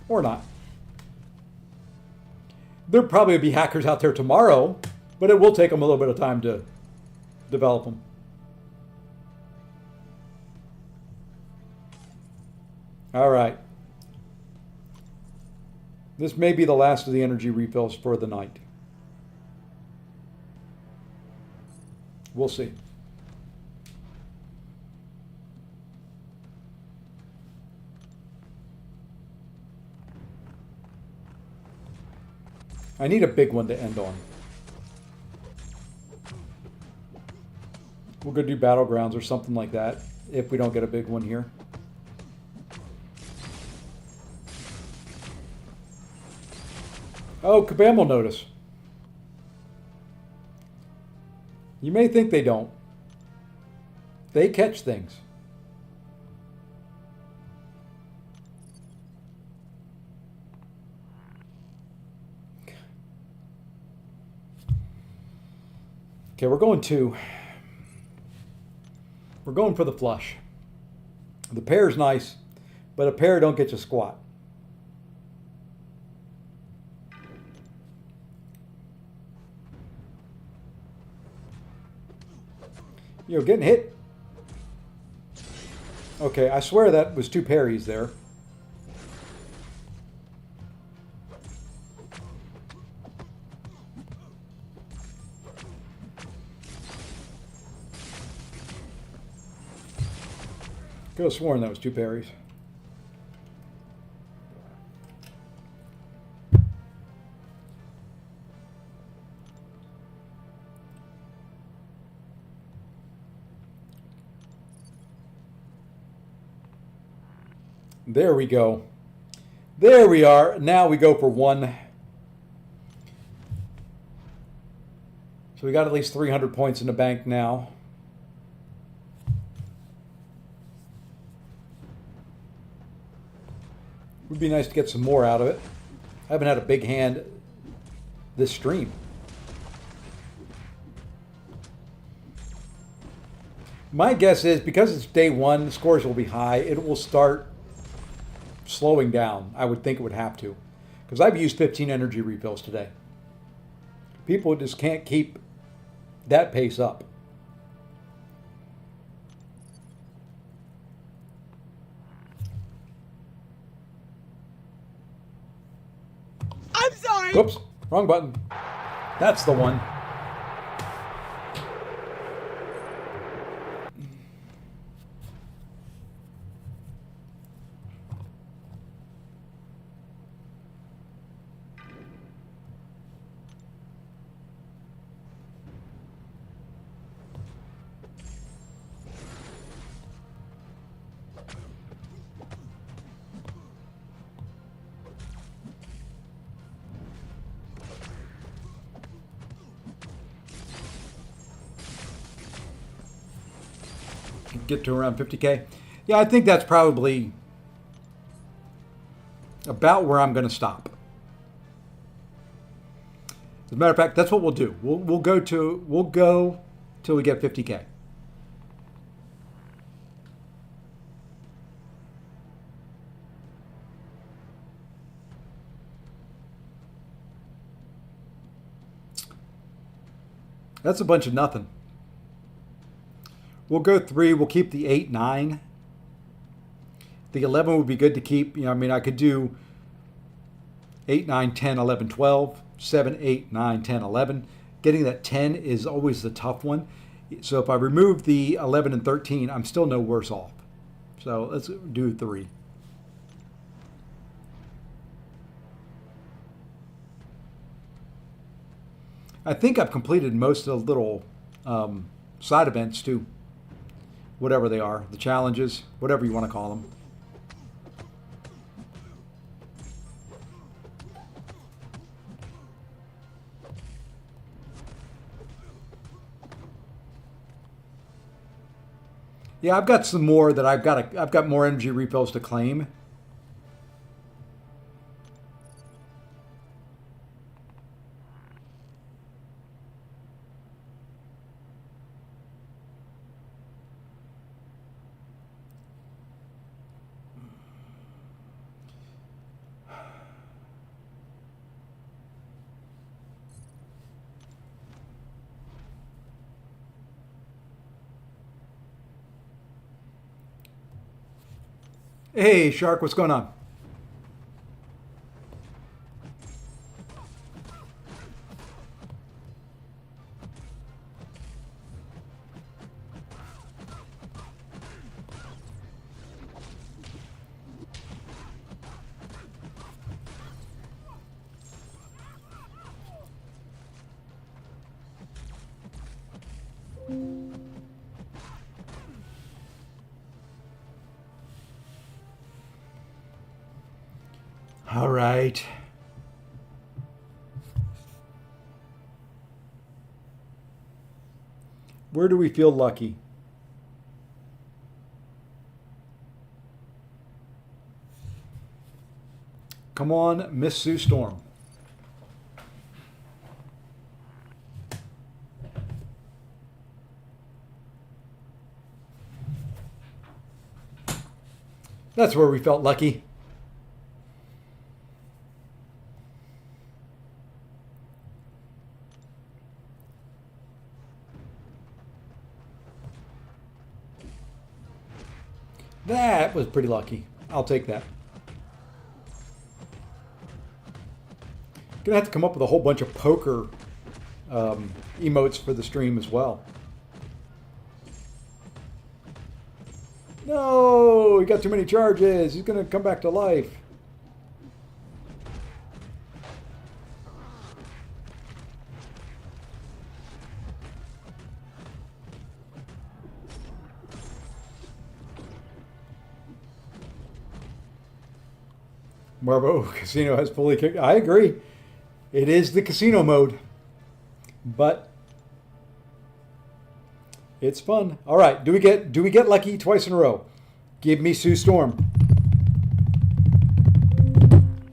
Or not. There'll probably be hackers out there tomorrow, but it will take them a little bit of time to develop them. All right. This may be the last of the energy refills for the night. We'll see. I need a big one to end on. We'll go do Battlegrounds or something like that if we don't get a big one here. Oh, Kabam will notice. You may think they don't. They catch things. Okay, we're going for the flush. The pair's nice, but a pair don't get you squat. You know, getting hit. Okay, I swear that was two parries there. Could have sworn that was two parries. There we go. There we are. Now we go for one. So we got at least 300 points in the bank now. Would be nice to get some more out of it. I haven't had a big hand this stream. My guess is because it's day one, the scores will be high. It will start slowing down. I would think it would have to, because I've used 15 energy refills today. People just can't keep that pace up. Whoops, wrong button. That's the one. Get to around 50K. Yeah, I think that's probably about where I'm going to stop. As a matter of fact, that's what we'll do. We'll go till we get 50K. That's a bunch of nothing. We'll go 3. We'll keep the 8, 9. The 11 would be good to keep. You know, I mean, I could do 8, 9, 10, 11, 12, 7, 8, 9, 10, 11. Getting that 10 is always the tough one. So if I remove the 11 and 13, I'm still no worse off. So let's do 3. I think I've completed most of the little side events too. Whatever they are, the challenges, whatever you want to call them. Yeah, I've got some more that I've got more energy refills to claim. Hey, Shark, what's going on? All right. Where do we feel lucky? Come on, Miss Sue Storm. That's where we felt lucky. That was pretty lucky. I'll take that. Gonna have to come up with a whole bunch of poker emotes for the stream as well. No, he got too many charges. He's gonna come back to life. Marbo Casino has fully kicked. I agree. It is the casino mode, but it's fun. All right, do we get lucky twice in a row? Give me Sue Storm.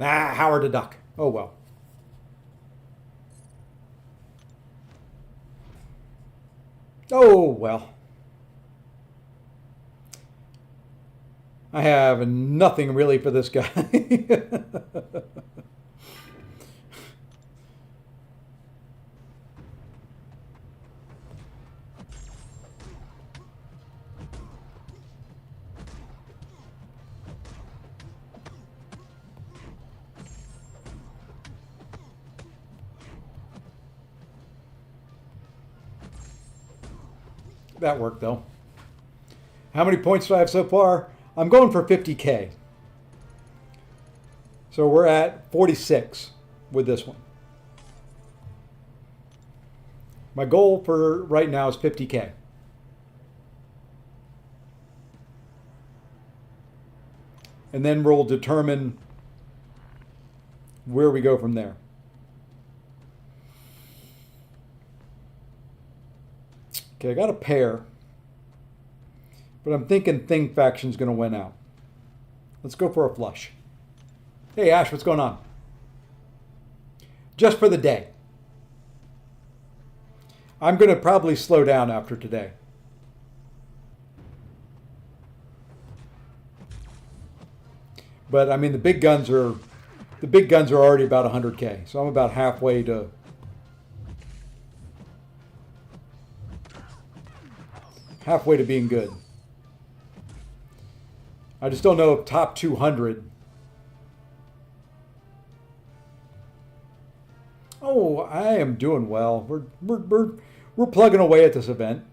Ah, Howard the Duck. Oh well. Oh well. I have nothing really for this guy. That worked though. How many points do I have so far? I'm going for 50K. So we're at 46 with this one. My goal for right now is 50K. And then we'll determine where we go from there. Okay, I got a pair. But I'm thinking Thing Faction's going to win out. Let's go for a flush. Hey, Ash, what's going on? Just for the day. I'm going to probably slow down after today. But I mean, the big guns are already about 100K. So I'm about halfway to being good. I just don't know if top 200. Oh, I am doing well. We're plugging away at this event.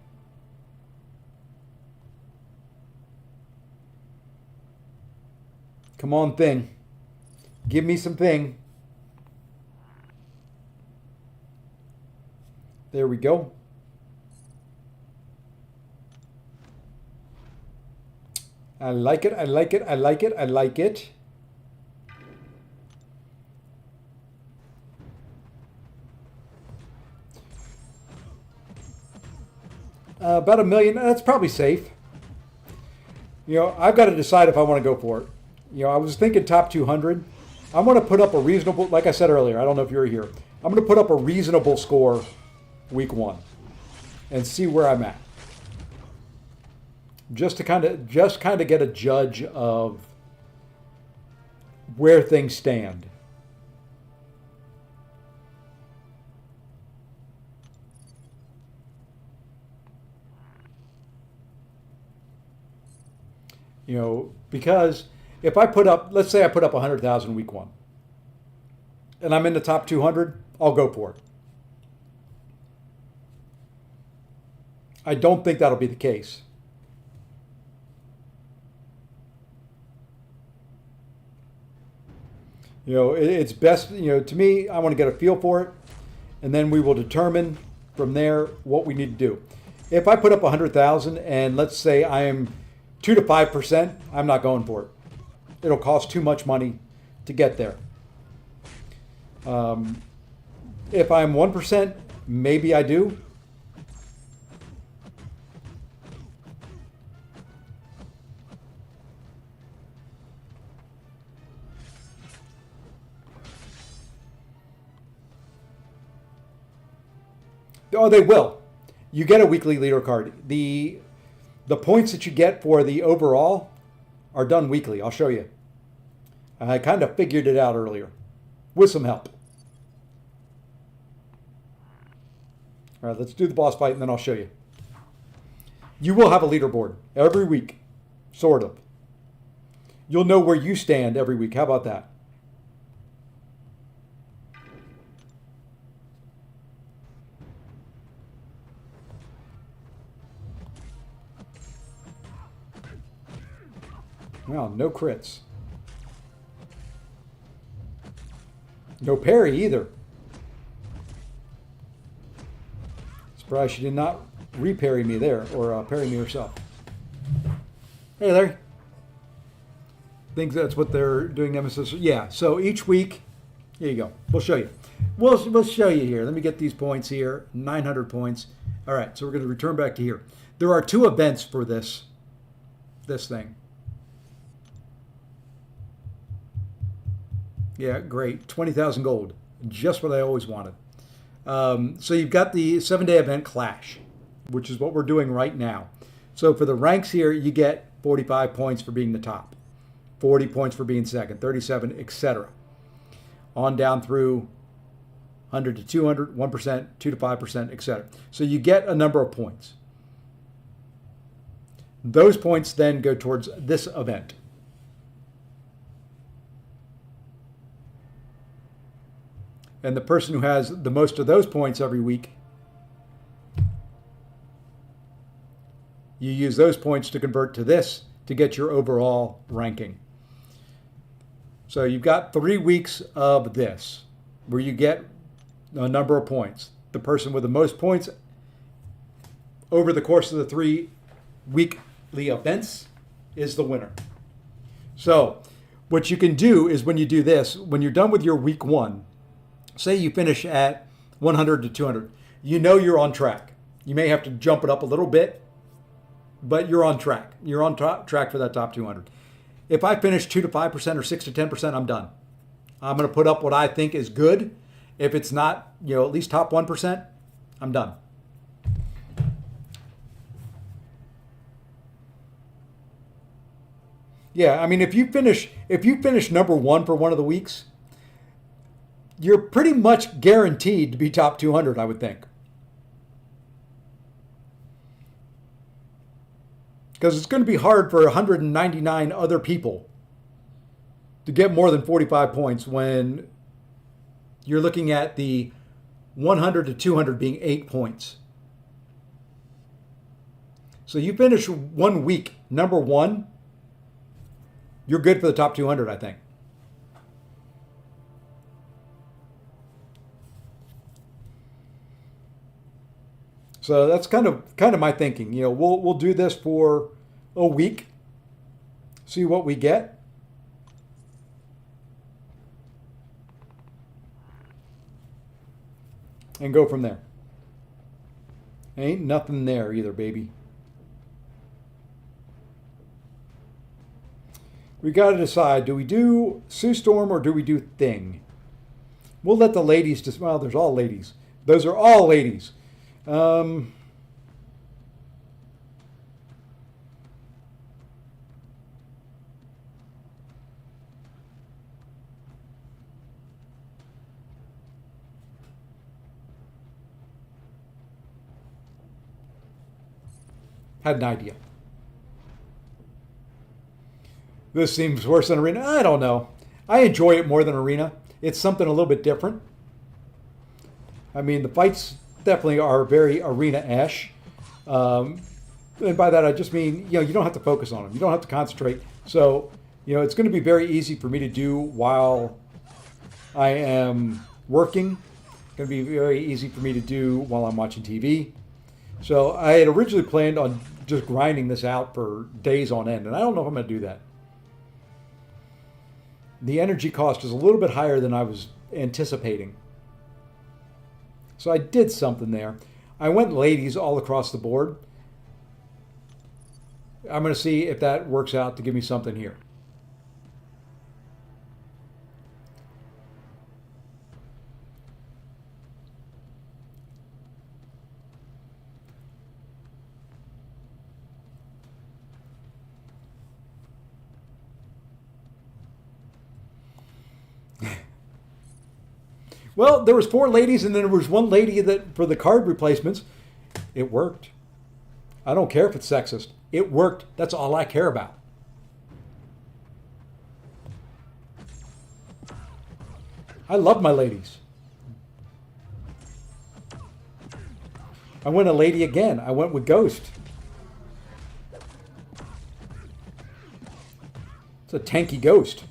Come on, Thing. Give me some Thing. There we go. I like it, I like it, I like it, I like it. About 1 million, that's probably safe. You know, I've got to decide if I want to go for it. You know, I was thinking top 200. I want to put up a reasonable, like I said earlier, I don't know if you were here. I'm going to put up a reasonable score week 1 and see where I'm at. Just to kind of get a judge of where things stand. You know, because if I put up, let's say I put up 100,000 week 1, and I'm in the top 200, I'll go for it. I don't think that'll be the case. You know, it's best, you know, to me, I want to get a feel for it, and then we will determine from there what we need to do. If I put up 100,000 and let's say I am 2 to 5%, I'm not going for it. It'll cost too much money to get there. If I'm 1%, maybe I do. Oh, they will. You get a weekly leader card. The points that you get for the overall are done weekly. I'll show you. I kind of figured it out earlier with some help. All right, let's do the boss fight and then I'll show you. You will have a leaderboard every week, sort of. You'll know where you stand every week. How about that? Well, no crits. No parry either. Surprised she did not re-parry me there, or parry me herself. Hey, Larry. Think that's what they're doing, Nemesis? Yeah, so each week, here you go. We'll show you. We'll show you here. Let me get these points here. 900 points. All right, so we're going to return back to here. There are 2 events for this thing. Yeah, great. 20,000 gold. Just what I always wanted. So you've got the 7-day event Clash, which is what we're doing right now. So for the ranks here, you get 45 points for being the top, 40 points for being second, 37, etc. On down through 100 to 200, 1%, 2 to 5%, etc. So you get a number of points. Those points then go towards this event. And the person who has the most of those points every week You use those points to convert to this to get your overall ranking. So you've got 3 weeks of this where you get a number of points. The person with the most points over the course of the 3 weekly events is the winner. So what you can do is when you do this, when you're done with your week 1, say you finish at 100 to 200, you know you're on track. You may have to jump it up a little bit, but you're on track. You're on track for that top 200. If I finish 2 to 5% or 6 to 10%, I'm done. I'm going to put up what I think is good. If it's not, at least top 1%, I'm done. Yeah, I mean, if you finish number 1 for one of the weeks, you're pretty much guaranteed to be top 200, I would think. Because it's going to be hard for 199 other people to get more than 45 points when you're looking at the 100 to 200 being 8 points. So you finish 1 week, number 1, you're good for the top 200, I think. So that's kind of my thinking. We'll do this for a week, see what we get. And go from there. Ain't nothing there either, baby. We got to decide, do we do Sue Storm or do we do Thing? We'll let the ladies just, well, there's all ladies. Those are all ladies. Had an idea. This seems worse than Arena. I don't know. I enjoy it more than Arena. It's something a little bit different. I mean, the fights definitely are very Arena-esque. And by that, I just mean, you don't have to focus on them. You don't have to concentrate. So, it's going to be very easy for me to do while I am working. It's going to be very easy for me to do while I'm watching TV. So I had originally planned on just grinding this out for days on end, and I don't know if I'm going to do that. The energy cost is a little bit higher than I was anticipating. So I did something there. I went ladies all across the board. I'm going to see if that works out to give me something here. Well, there was 4 ladies, and then there was 1 lady that for the card replacements. It worked. I don't care if it's sexist. It worked. That's all I care about. I love my ladies. I went a lady again. I went with Ghost. It's a tanky Ghost.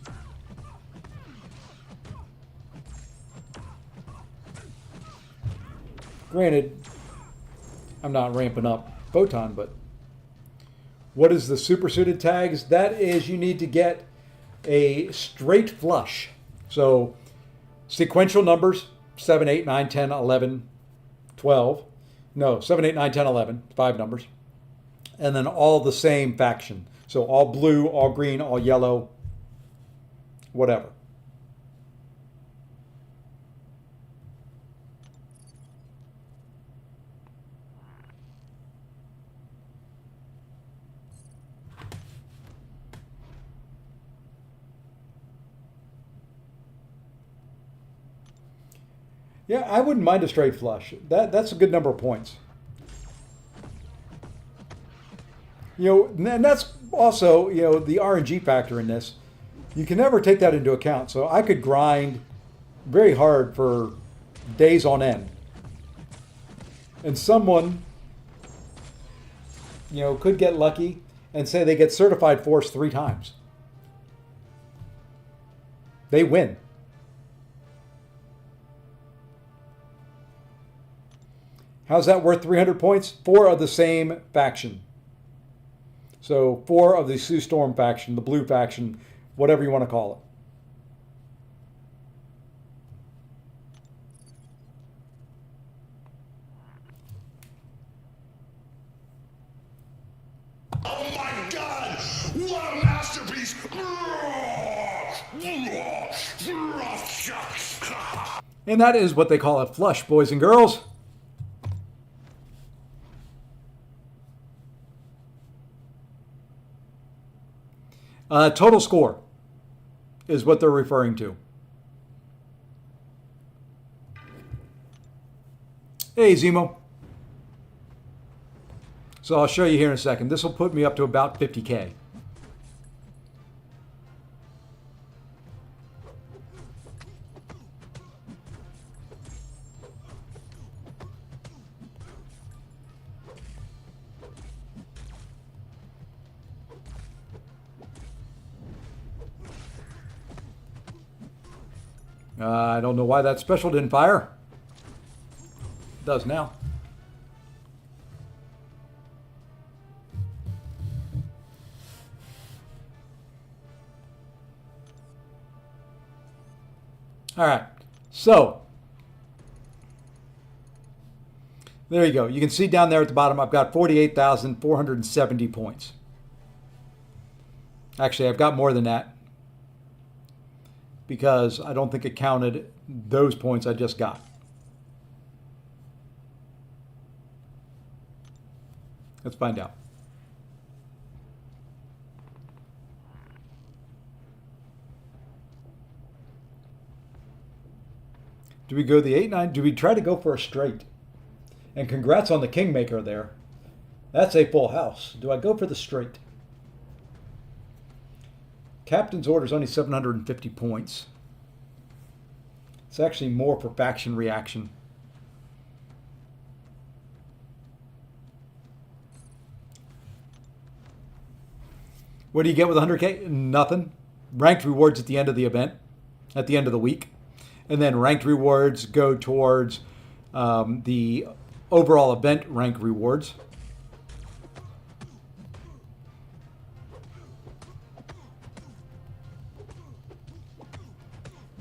Granted, I'm not ramping up Photon, but what is the super suited tags? That is, you need to get a straight flush. So sequential numbers, 7, 8, 9, 10, 11, 12. No, 7, 8, 9, 10, 11, 5 numbers. And then all the same faction. So all blue, all green, all yellow, whatever. Yeah, I wouldn't mind a straight flush. That's a good number of points. And that's also, the RNG factor in this. You can never take that into account. So I could grind very hard for days on end. And someone could get lucky and say they get certified force 3 times. They win. How's that worth 300 points? 4 of the same faction. So 4 of the Sue Storm faction, the blue faction, whatever you want to call it. Oh my God! What a masterpiece! And that is what they call a flush, boys and girls. Total score is what they're referring to. Hey, Zemo. So I'll show you here in a second. This will put me up to about 50K. I don't know why that special didn't fire. It does now. All right, so there you go. You can see down there at the bottom, I've got 48,470 points. Actually, I've got more than that because I don't think it counted those points I just got. Let's find out. Do we go the 8-9? Do we try to go for a straight? And congrats on the Kingmaker there. That's a full house. Do I go for the straight? Captain's order is only 750 points. It's actually more for faction reaction. What do you get with 100K? Nothing. Ranked rewards at the end of the event, at the end of the week. And then ranked rewards go towards the overall event rank rewards.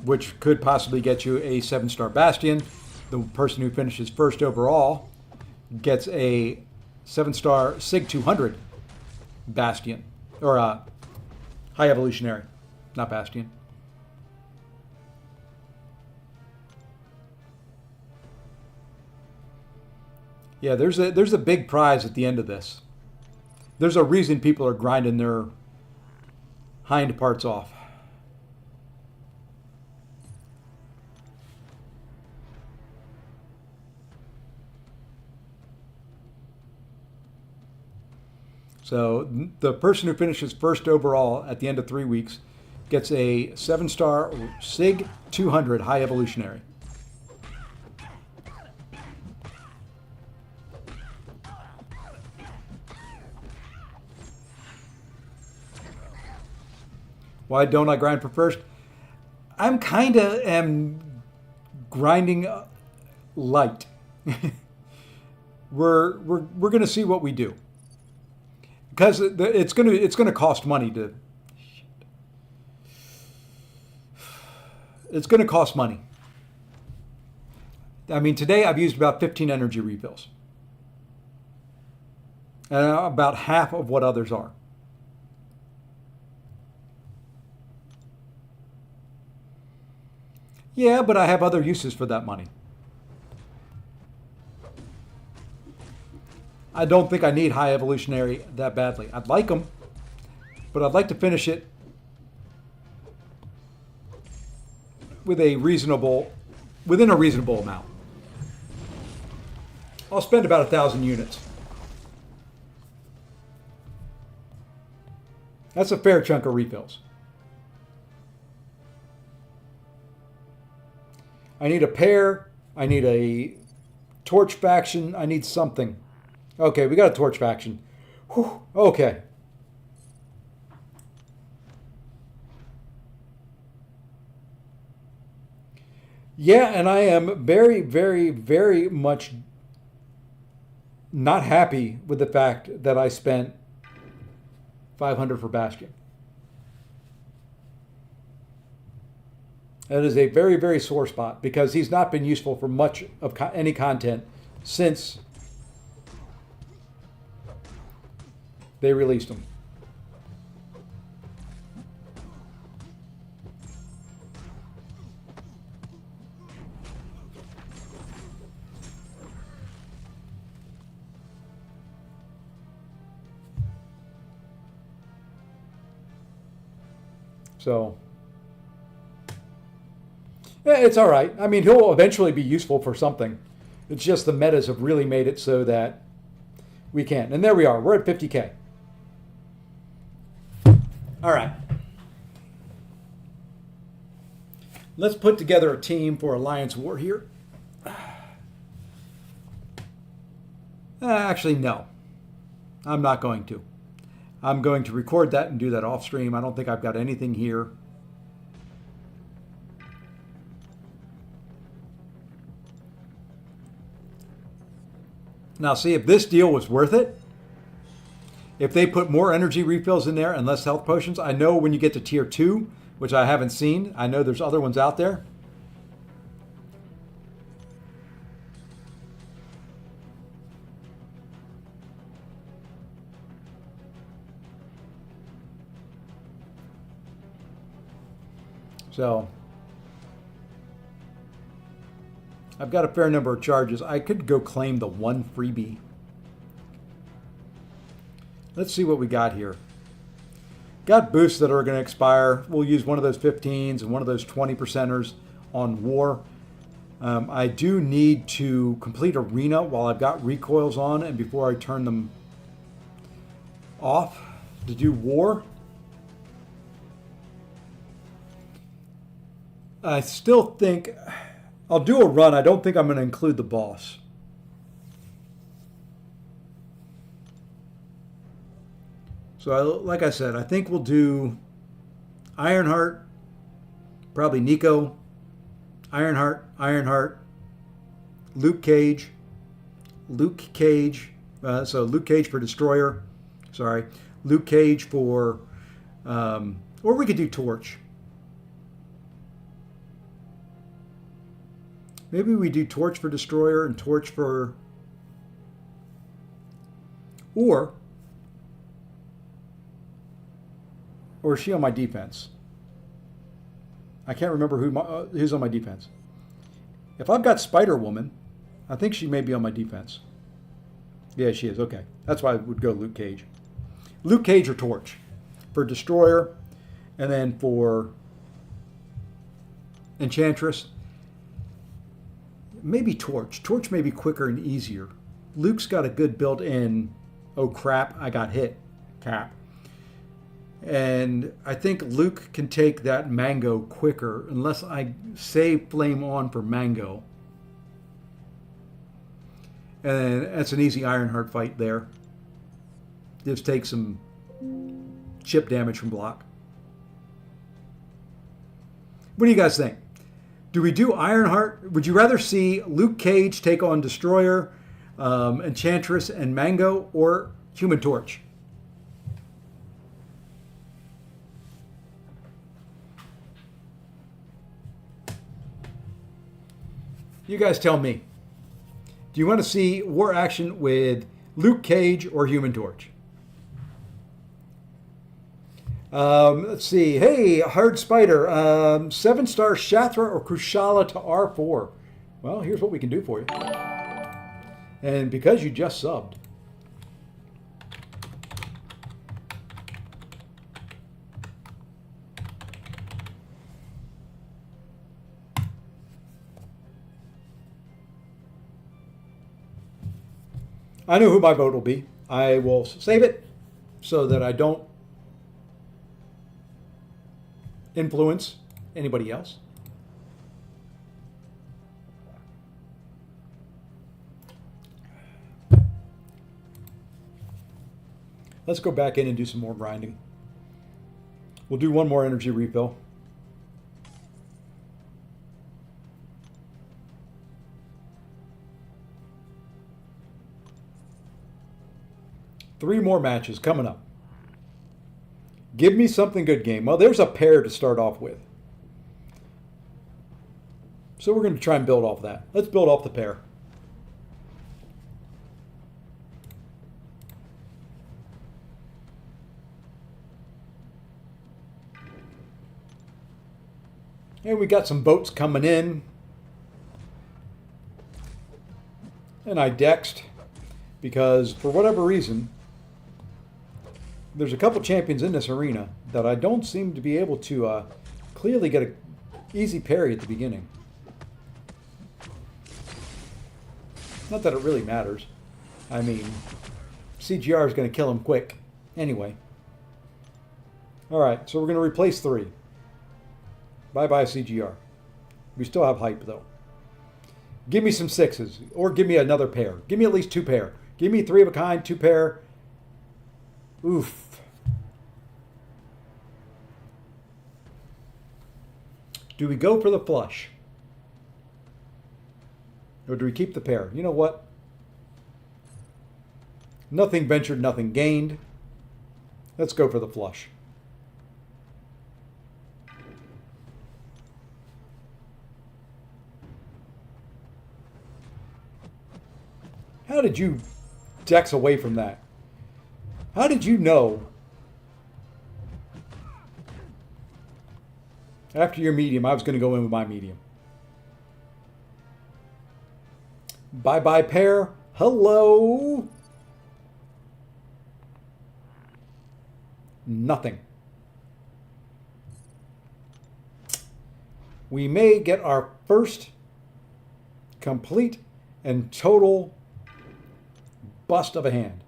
Which could possibly get you a 7-star Bastion. The person who finishes first overall gets a 7-star SIG 200 Bastion. Or High Evolutionary, not Bastion. Yeah, there's a big prize at the end of this. There's a reason people are grinding their hind parts off. So the person who finishes first overall at the end of 3 weeks gets a 7-star SIG 200 High Evolutionary. Why don't I grind for first? I'm kind of am grinding light. we're going to see what we do. Because it's going to cost money to. It's going to cost money. I mean, today I've used about 15 energy refills, and about half of what others are. Yeah, but I have other uses for that money. I don't think I need High Evolutionary that badly. I'd like them, but I'd like to finish it with within a reasonable amount. I'll spend about 1,000 units. That's a fair chunk of refills. I need a pair. I need a torch faction. I need something. Okay, we got a torch faction. Whew, okay. Yeah, and I am very, very, very much not happy with the fact that I spent 500 for Bastion. That is a very, very sore spot because he's not been useful for much of any content since they released him. So, yeah, it's all right. I mean, he'll eventually be useful for something. It's just the metas have really made it so that we can't. And there we are. We're at 50K. All right. Let's put together a team for Alliance War here. Actually, no. I'm not going to. I'm going to record that and do that off stream. I don't think I've got anything here. Now, see, if this deal was worth it, if they put more energy refills in there and less health potions, I know when you get to tier 2, which I haven't seen, I know there's other ones out there. So, I've got a fair number of charges. I could go claim the one freebie. Let's see what we got here. Got boosts that are going to expire. We'll use one of those 15s and one of those 20%ers on war. I do need to complete arena while I've got recoils on and before I turn them off to do war. I still think I'll do a run. I don't think I'm going to include the boss. So, like I said, I think we'll do Ironheart, probably Nico, Ironheart, Luke Cage, so Luke Cage for Destroyer, sorry, Luke Cage for, or we could do Torch. Maybe we do Torch for Destroyer and Torch for, or is she on my defense? I can't remember who's on my defense. If I've got Spider-Woman, I think she may be on my defense. Yeah, she is. Okay. That's why I would go Luke Cage. Luke Cage or Torch for Destroyer, and then for Enchantress, maybe Torch. Torch may be quicker and easier. Luke's got a good built-in, oh crap, I got hit, cap. And I think Luke can take that Mango quicker unless I save Flame on for Mango. And that's an easy Ironheart fight there. Just take some chip damage from block. What do you guys think? Do we do Ironheart? Would you rather see Luke Cage take on Destroyer, Enchantress, and Mango, or Human Torch? You guys tell me. Do you want to see war action with Luke Cage or Human Torch? Let's see. Hey, Hard Spider. 7-star Shathra or Kushala to R4. Well, here's what we can do for you. And because you just subbed. I know who my vote will be. I will save it so that I don't influence anybody else. Let's go back in and do some more grinding. We'll do one more energy refill. Three more matches coming up. Give me something good, game. Well, there's a pair to start off with. So we're going to try and build off that. Let's build off the pair. And we got some boats coming in. And I dexed because for whatever reason, there's a couple champions in this arena that I don't seem to be able to clearly get an easy parry at the beginning. Not that it really matters. I mean, CGR is going to kill him quick. Anyway. Alright, so we're going to replace 3. Bye-bye CGR. We still have hype, though. Give me some 6s, or give me another pair. Give me at least 2 pair. Give me 3 of a kind, 2 pair. Oof. Do we go for the flush? Or do we keep the pair? You know what? Nothing ventured, nothing gained. Let's go for the flush. How did you dex away from that? How did you know? After your medium, I was going to go in with my medium. Bye-bye pair. Hello. Nothing. We may get our first complete and total bust of a hand.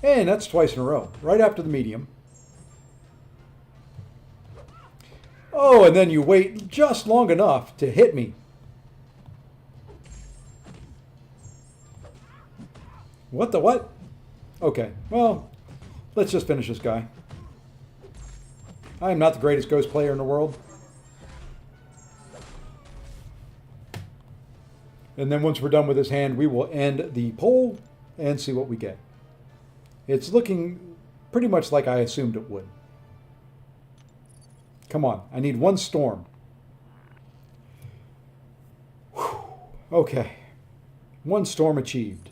And that's twice in a row, right after the medium. Oh, and then you wait just long enough to hit me. What the what? Okay, well, let's just finish this guy. I am not the greatest Ghost player in the world. And then once we're done with this hand, we will end the poll and see what we get. It's looking pretty much like I assumed it would. Come on, I need 1 storm. Whew. Okay, 1 storm achieved.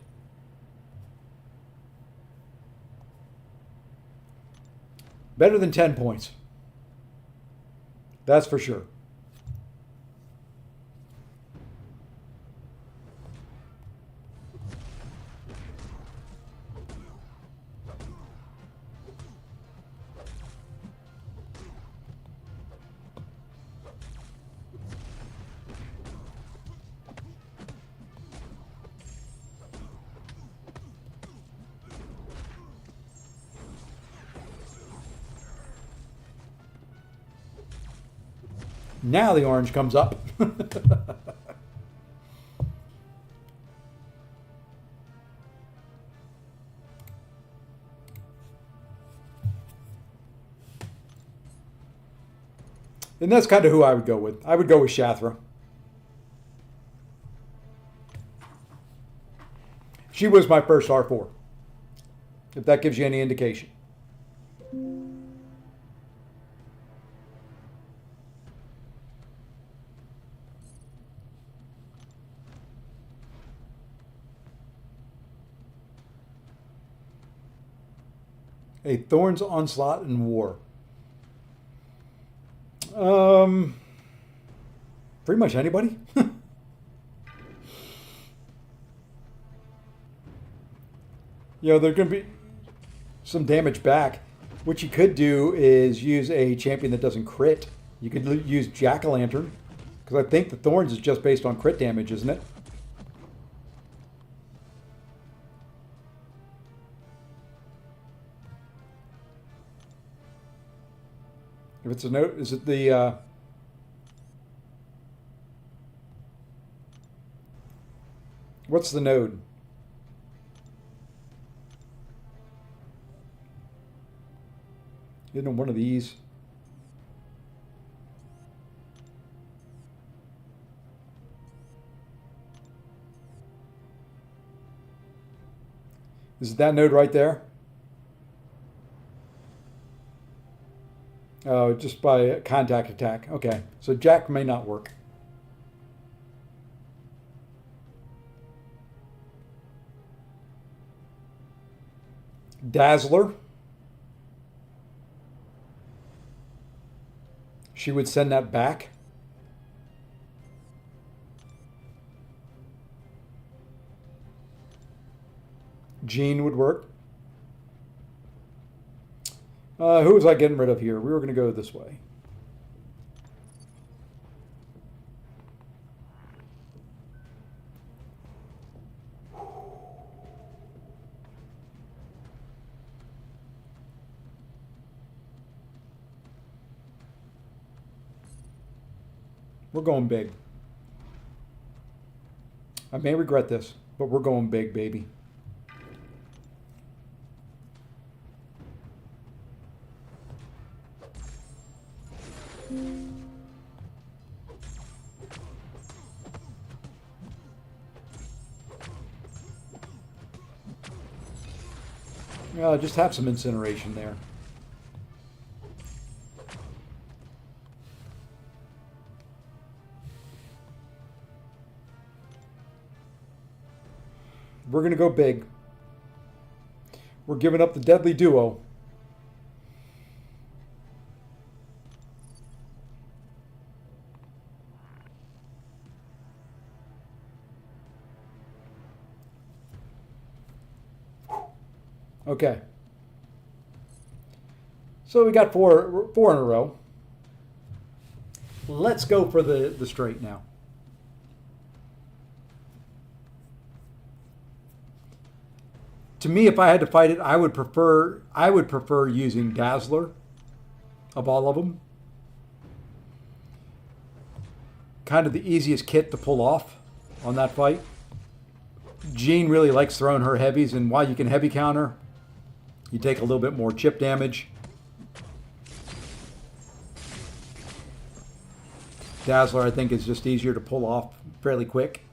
Better than 10 points. That's for sure. Now the orange comes up. And that's kind of who I would go with. I would go with Shathra. She was my first R4, if that gives you any indication. A Thorn's Onslaught in War. Pretty much anybody. You know, there's going to be some damage back. What you could do is use a champion that doesn't crit. You could use Jack-o'-lantern, because I think the Thorns is just based on crit damage, isn't it? If it's a note, is it the what's the node? Getting him one of these. Is it that node right there? Oh, just by contact attack. Okay, so Jack may not work. Dazzler. She would send that back. Jean would work. Who was I getting rid of here? We were going to go this way. We're going big. I may regret this, but we're going big, baby. Just have some incineration there. We're going to go big. We're giving up the deadly duo. Okay. So we got four in a row. Let's go for the straight now. To me, if I had to fight it, I would prefer using Dazzler of all of them. Kind of the easiest kit to pull off on that fight. Jean really likes throwing her heavies, and while you can heavy counter, you take a little bit more chip damage. Dazzler, I think, is just easier to pull off fairly quick.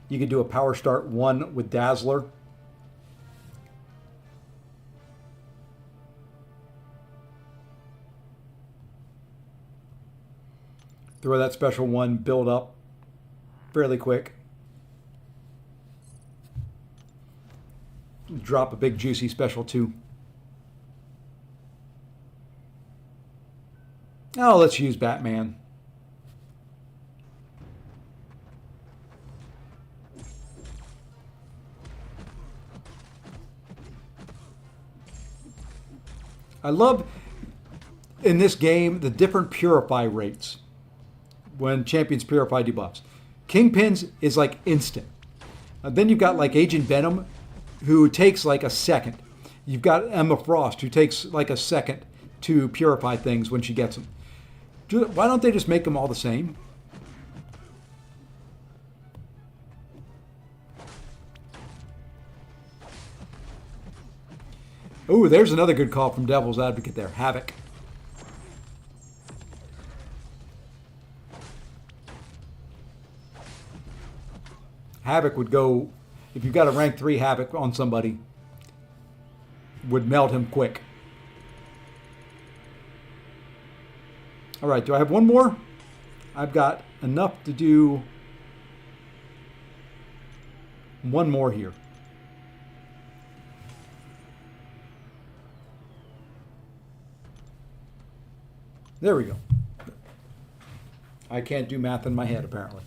You could do a power start 1 with Dazzler. Throw that special 1, build up fairly quick. Drop a big juicy special 2. Oh, let's use Batman. I love in this game the different purify rates when champions purify debuffs. Kingpin's is like instant. Then you've got like Agent Venom, who takes like a second. You've got Emma Frost, who takes like a second to purify things when she gets them. Why don't they just make them all the same? Oh, there's another good call from Devil's Advocate there. Havoc. Havoc would go, if you've got a rank 3 Havoc on somebody, would melt him quick. All right, do I have one more? I've got enough to do one more here. There we go. I can't do math in my head, apparently.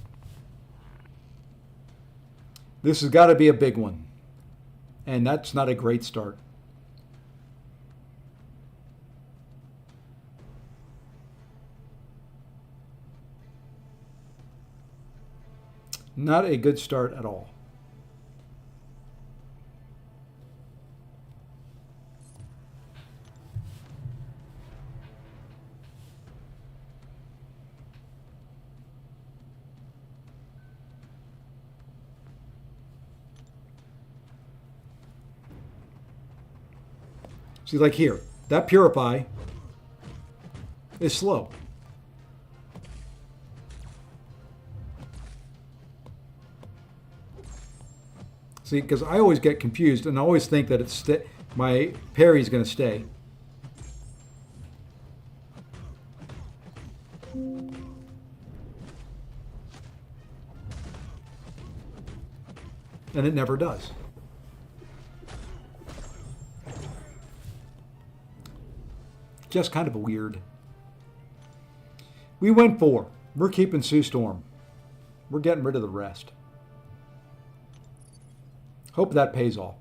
This has got to be a big one. And that's not a great start. Not a good start at all. See, like here, that Purify is slow. See, because I always get confused and I always think that it's my parry is going to stay. And it never does. Just kind of weird. We went 4. We're keeping Sue Storm. We're getting rid of the rest. Hope that pays off.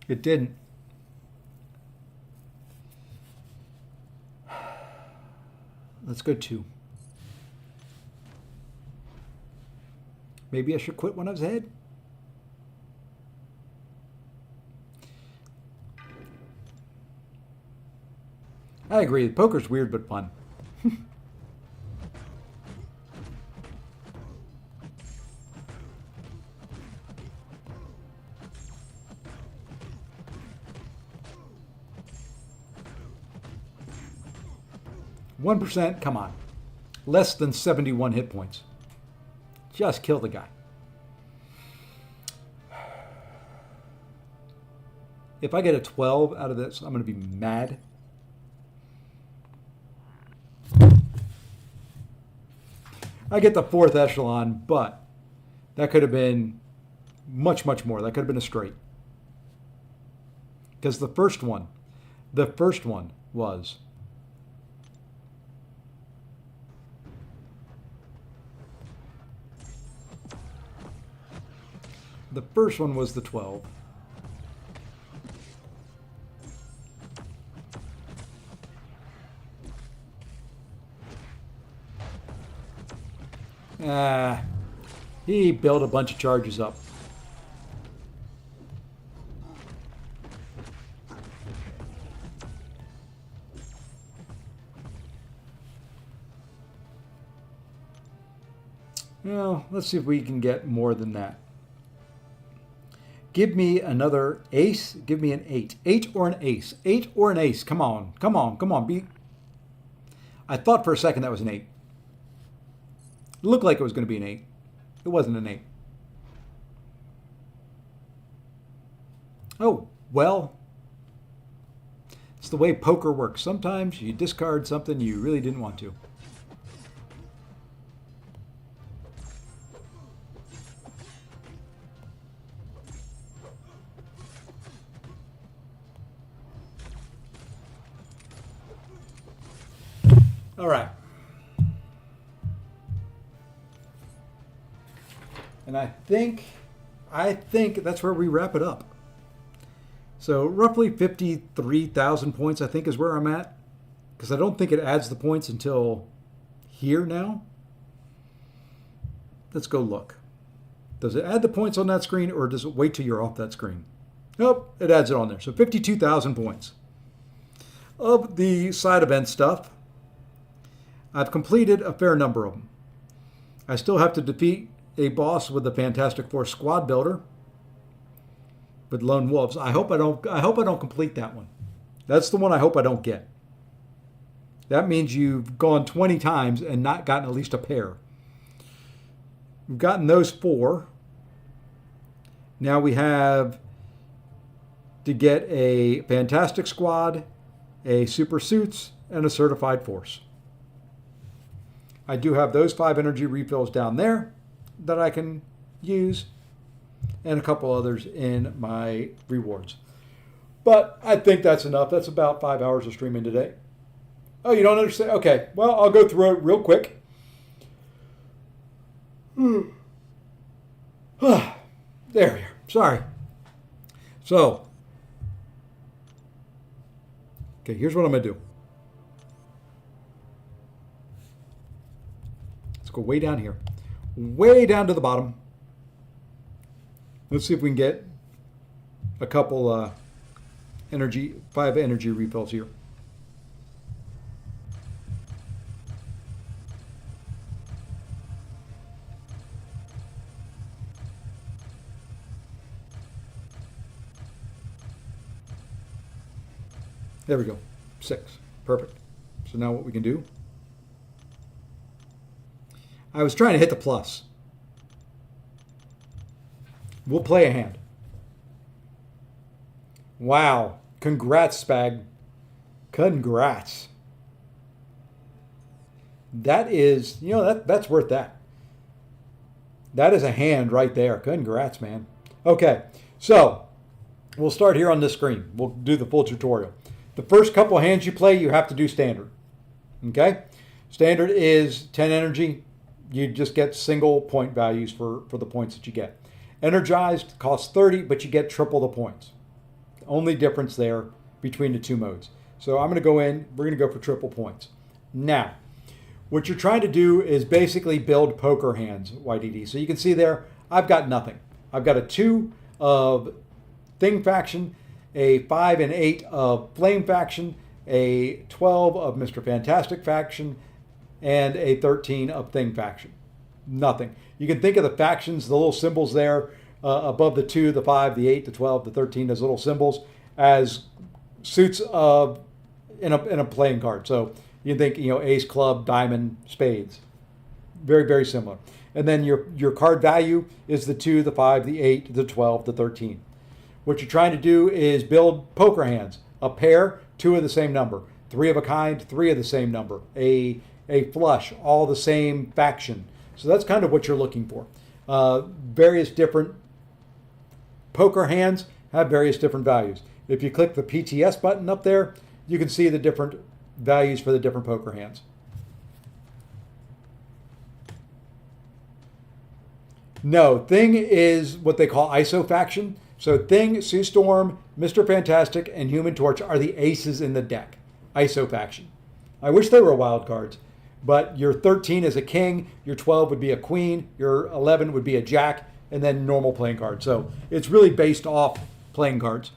It didn't. Let's go 2. Maybe I should quit when I was ahead. I agree. Poker's weird but fun. 1%, come on. Less than 71 hit points. Just kill the guy. If I get a 12 out of this, I'm going to be mad. I get the 4th echelon, but that could have been much, much more. That could have been a straight. Because the first one was the 12. He built a bunch of charges up. Well, let's see if we can get more than that. Give me another ace. Give me an 8. 8 or an ace. 8 or an ace. Come on. Come on. Come on. I thought for a second that was an 8. It looked like it was going to be an 8. It wasn't an 8. Oh, well. It's the way poker works. Sometimes you discard something you really didn't want to. All right. And I think that's where we wrap it up. So roughly 53,000 points, I think, is where I'm at. Because I don't think it adds the points until here now. Let's go look. Does it add the points on that screen, or does it wait till you're off that screen? Nope, it adds it on there. So 52,000 points. Of the side event stuff, I've completed a fair number of them. I still have to defeat a boss with the Fantastic Four squad builder with lone wolves. I hope I don't complete that one. That's the one I hope I don't get. That means you've gone 20 times and not gotten at least a pair. We've gotten those 4. Now we have to get a Fantastic Squad, a Super Suits, and a Certified Force. I do have those 5 energy refills down there that I can use, and a couple others in my rewards. But I think that's enough. That's about 5 hours of streaming today. Oh, you don't understand? Okay, well, I'll go through it real quick. There we are. Sorry. So, okay, here's what I'm going to do. Go way down here, way down to the bottom. Let's see if we can get a couple 5 energy refills here. There we go. 6. Perfect. So now what we can do, I was trying to hit the plus. We'll play a hand. Wow. Congrats, Spag. Congrats. That is, that's worth that. That is a hand right there. Congrats, man. Okay, so we'll start here on this screen. We'll do the full tutorial. The first couple hands you play, you have to do standard. Okay? Standard is 10 energy. You just get single point values for the points that you get. Energized costs 30, but you get triple the points. Only difference there between the two modes. So I'm going to go in. We're going to go for triple points. Now, what you're trying to do is basically build poker hands, YDD. So you can see there, I've got nothing. I've got a 2 of Thing Faction, a 5 and 8 of Flame Faction, a 12 of Mr. Fantastic Faction, and a 13 of Thing Faction. Nothing. You can think of the factions, the little symbols there above the 2, the 5, the 8, the 12, the 13, those little symbols as suits of in a playing card. So you think, ace, club, diamond, spades. Very, very similar. And then your card value is the 2, the 5, the 8, the 12, the 13. What you're trying to do is build poker hands. A pair, 2 of the same number. 3 of a kind, 3 of the same number. A flush, all the same faction. So that's kind of what you're looking for. Various different poker hands have various different values. If you click the PTS button up there, you can see the different values for the different poker hands. No, Thing is what they call ISO faction. So Thing, Sue Storm, Mr. Fantastic, and Human Torch are the aces in the deck. ISO faction. I wish they were wild cards, but your 13 is a king, your 12 would be a queen, your 11 would be a jack, and then normal playing cards. So it's really based off playing cards.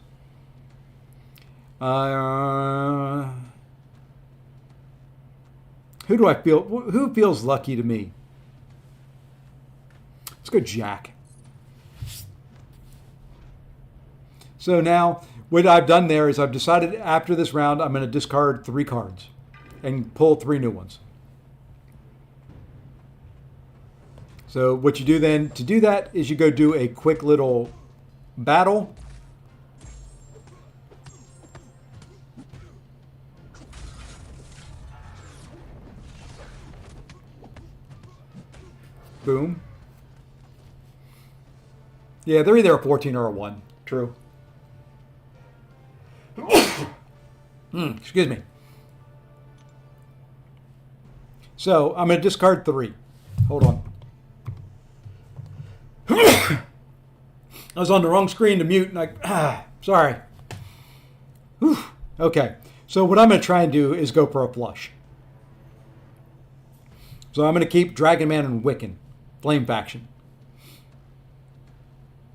Who feels lucky to me? Let's go Jack. So now what I've done there is I've decided after this round I'm going to discard 3 cards and pull 3 new ones. So what you do then to do that is you go do a quick little battle. Boom. Yeah, they're either a 14 or a 1. True. Excuse me. So I'm going to discard 3. Hold on. I was on the wrong screen to mute and sorry. Whew. Okay. So what I'm going to try and do is go for a flush. So I'm going to keep Dragon Man and Wiccan. Flame Faction.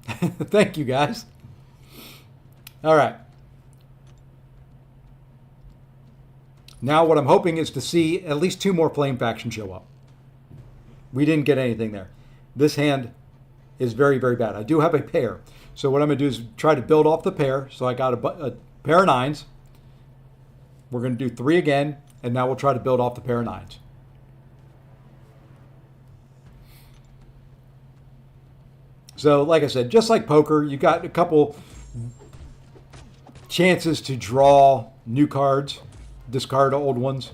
Thank you, guys. All right. Now what I'm hoping is to see at least 2 more Flame Faction show up. We didn't get anything there. This hand is very, very bad. I do have a pair. So what I'm going to do is try to build off the pair. So I got a pair of 9s. We're going to do 3 again. And now we'll try to build off the pair of 9s. So like I said, just like poker, you got a couple chances to draw new cards, discard old ones.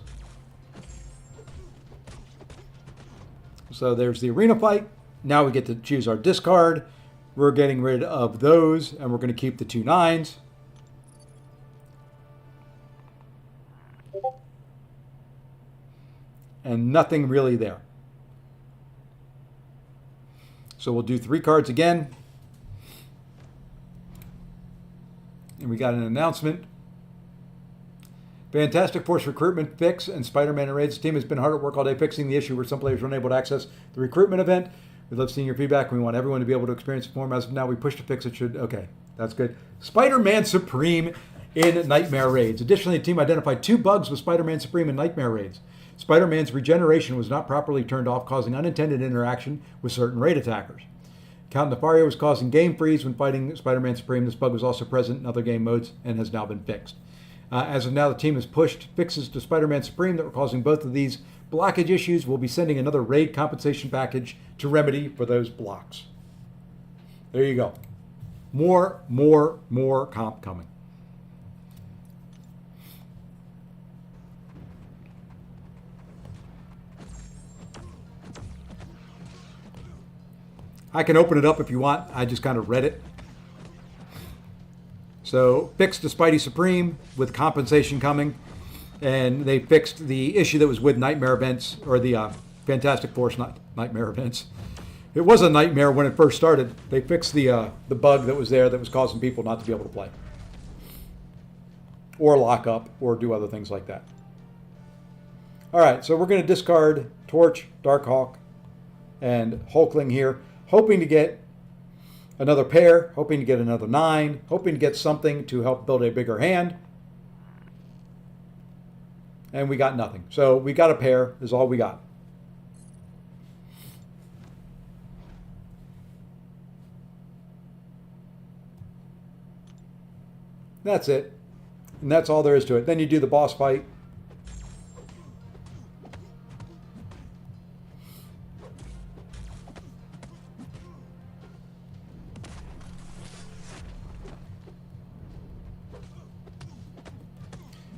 So there's the arena fight. Now we get to choose our discard. We're getting rid of those, and we're going to keep the 2 9s. And nothing really there. So we'll do 3 cards again. And we got an announcement. Fantastic Force recruitment fix and Spider-Man and Raids team has been hard at work all day fixing the issue where some players were unable to access the recruitment event. We love seeing your feedback. We want everyone to be able to experience the form. As of now, we push to fix it. Okay, that's good. Spider-Man Supreme in Nightmare Raids. Additionally, the team identified 2 bugs with Spider-Man Supreme in Nightmare Raids. Spider-Man's regeneration was not properly turned off, causing unintended interaction with certain raid attackers. Count Nefario was causing game freeze when fighting Spider-Man Supreme. This bug was also present in other game modes and has now been fixed. As of now, the team has pushed fixes to Spider-Man Supreme that were causing both of these blockage issues. We'll be sending another raid compensation package to remedy for those blocks. There you go. More comp coming. I can open it up if you want. I just kind of read it. So, fixed to Spidey Supreme with compensation coming. And they fixed the issue that was with Nightmare events, or the Fantastic Force Nightmare events. It was a nightmare when it first started. They fixed the bug that was there that was causing people not to be able to play. Or lock up, or do other things like that. Alright, so we're going to discard Torch, Darkhawk, and Hulkling here. Hoping to get another pair, hoping to get another 9, hoping to get something to help build a bigger hand. And we got nothing. So we got a pair is all we got. That's it. And that's all there is to it. Then you do the boss fight.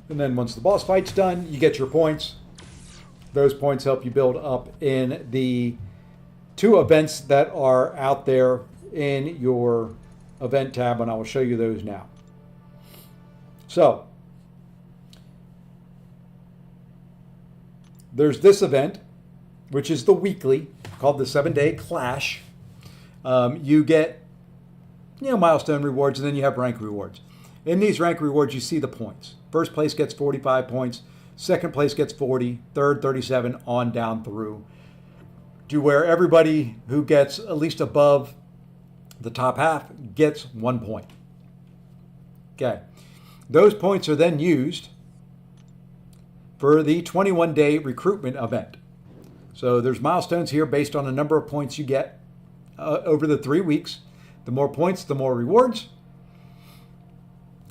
And then once the boss fight's done, you get your points. Those points help you build up in the 2 events that are out there in your event tab, and I will show you those now. So, there's this event, which is the weekly, called the 7-Day Clash. You get, milestone rewards, and then you have rank rewards. In these rank rewards, you see the points. First place gets 45 points. Second place gets 40. Third, 37, on down through. To where everybody who gets at least above the top half gets 1 point. Okay. Those points are then used for the 21-day recruitment event. So there's milestones here based on the number of points you get over the 3 weeks. The more points, the more rewards.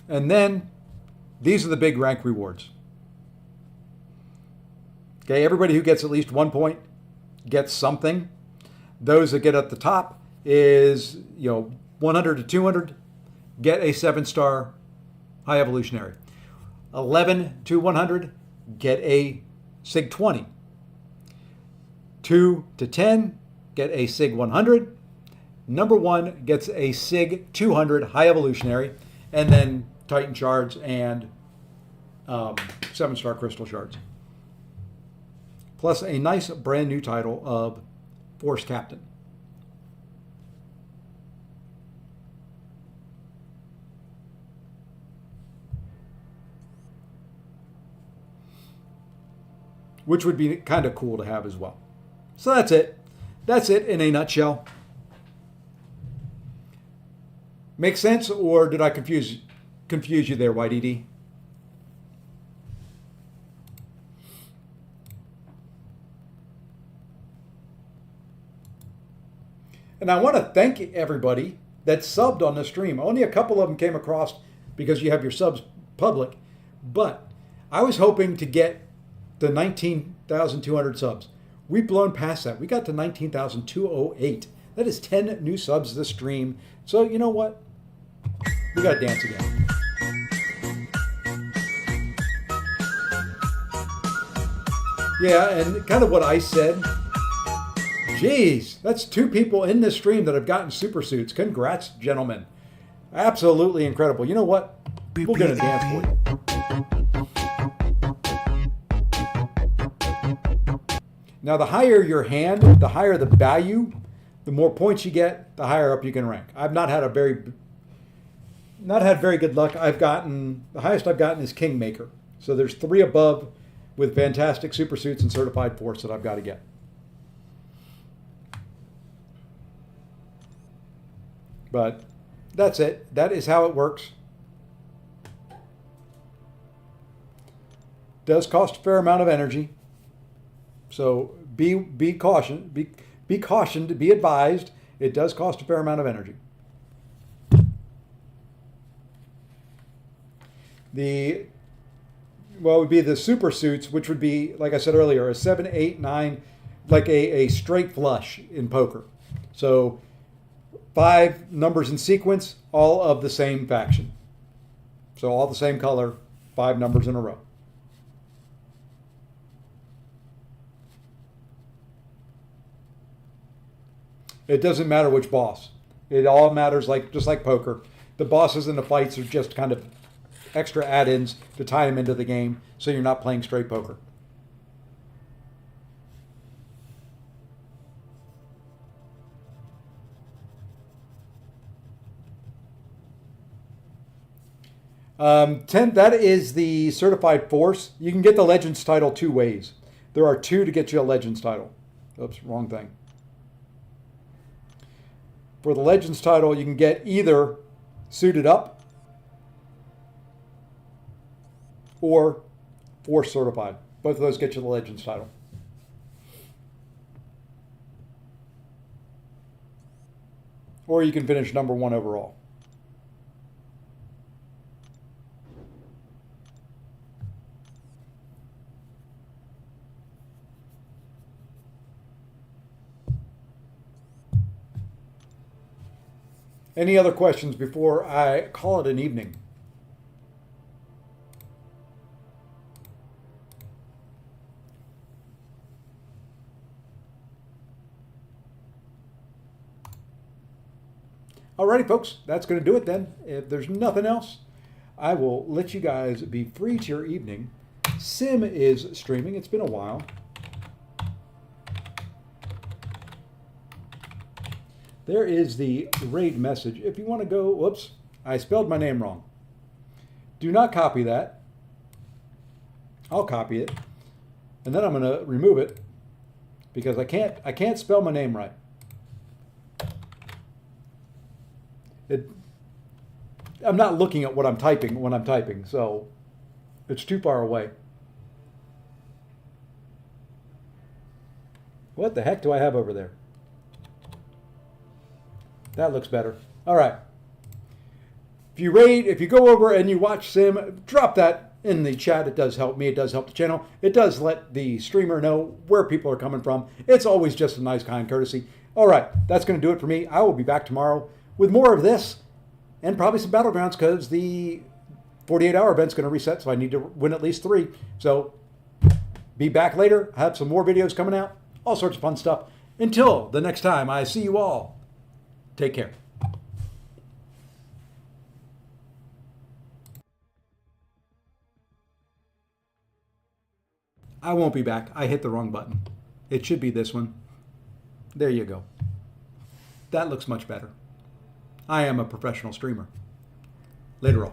And then these are the big rank rewards. Okay, everybody who gets at least 1 point gets something. Those that get at the top is, 100 to 200 get a 7-star High Evolutionary. 11 to 100 get a Sig 20. 2 to 10 get a Sig 100. Number 1 gets a Sig 200 High Evolutionary. And then Titan Shards and 7-star Crystal Shards. Plus a nice brand new title of Force Captain. Which would be kind of cool to have as well. So that's it. That's it in a nutshell. Make sense, or did I confuse you there, YDD? And I want to thank everybody that subbed on the stream. Only a couple of them came across because you have your subs public. But I was hoping to get the 19,200 subs. We've blown past that. We got to 19,208. That is 10 new subs this stream. So you know what? We got to dance again. Yeah, and kind of what I said. Jeez, that's 2 people in this stream that have gotten super suits. Congrats, gentlemen. Absolutely incredible. You know what? We're going to dance for you. Now, the higher your hand, the higher the value, the more points you get, the higher up you can rank. I've not had very good luck. The highest I've gotten is Kingmaker. So there's 3 above with fantastic super suits and certified force that I've got to get. But that's it. That is how it works. Does cost a fair amount of energy. So be cautioned, be cautioned, be advised. It does cost a fair amount of energy. The well, it would be the super suits, which would be, like I said earlier, a 7, 8, 9, like a straight flush in poker. So 5 numbers in sequence, all of the same faction. So all the same color, 5 numbers in a row. It doesn't matter which boss. It all matters just like poker. The bosses and the fights are just kind of extra add-ins to tie them into the game, so you're not playing straight poker. That is the certified force. You can get the Legends title 2 ways. There are 2 to get you a Legends title. Oops, wrong thing. For the Legends title, you can get either suited up or Force certified. Both of those get you the Legends title. Or you can finish number 1 overall. Any other questions before I call it an evening? Alrighty, folks, that's going to do it then. If there's nothing else, I will let you guys be free to your evening. Sim is streaming. It's been a while. There is the raid message. If you want to go, whoops, I spelled my name wrong. Do not copy that. I'll copy it. And then I'm going to remove it because I can't spell my name right. I'm not looking at what I'm typing when I'm typing, so it's too far away. What the heck do I have over there? That looks better. All right. If you go over and you watch Sim, drop that in the chat. It does help me. It does help the channel. It does let the streamer know where people are coming from. It's always just a nice, kind courtesy. All right. That's going to do it for me. I will be back tomorrow with more of this and probably some Battlegrounds because the 48-hour event's going to reset, so I need to win at least 3. So be back later. I have some more videos coming out. All sorts of fun stuff. Until the next time I see you all, take care. I won't be back. I hit the wrong button. It should be this one. There you go. That looks much better. I am a professional streamer. Later on.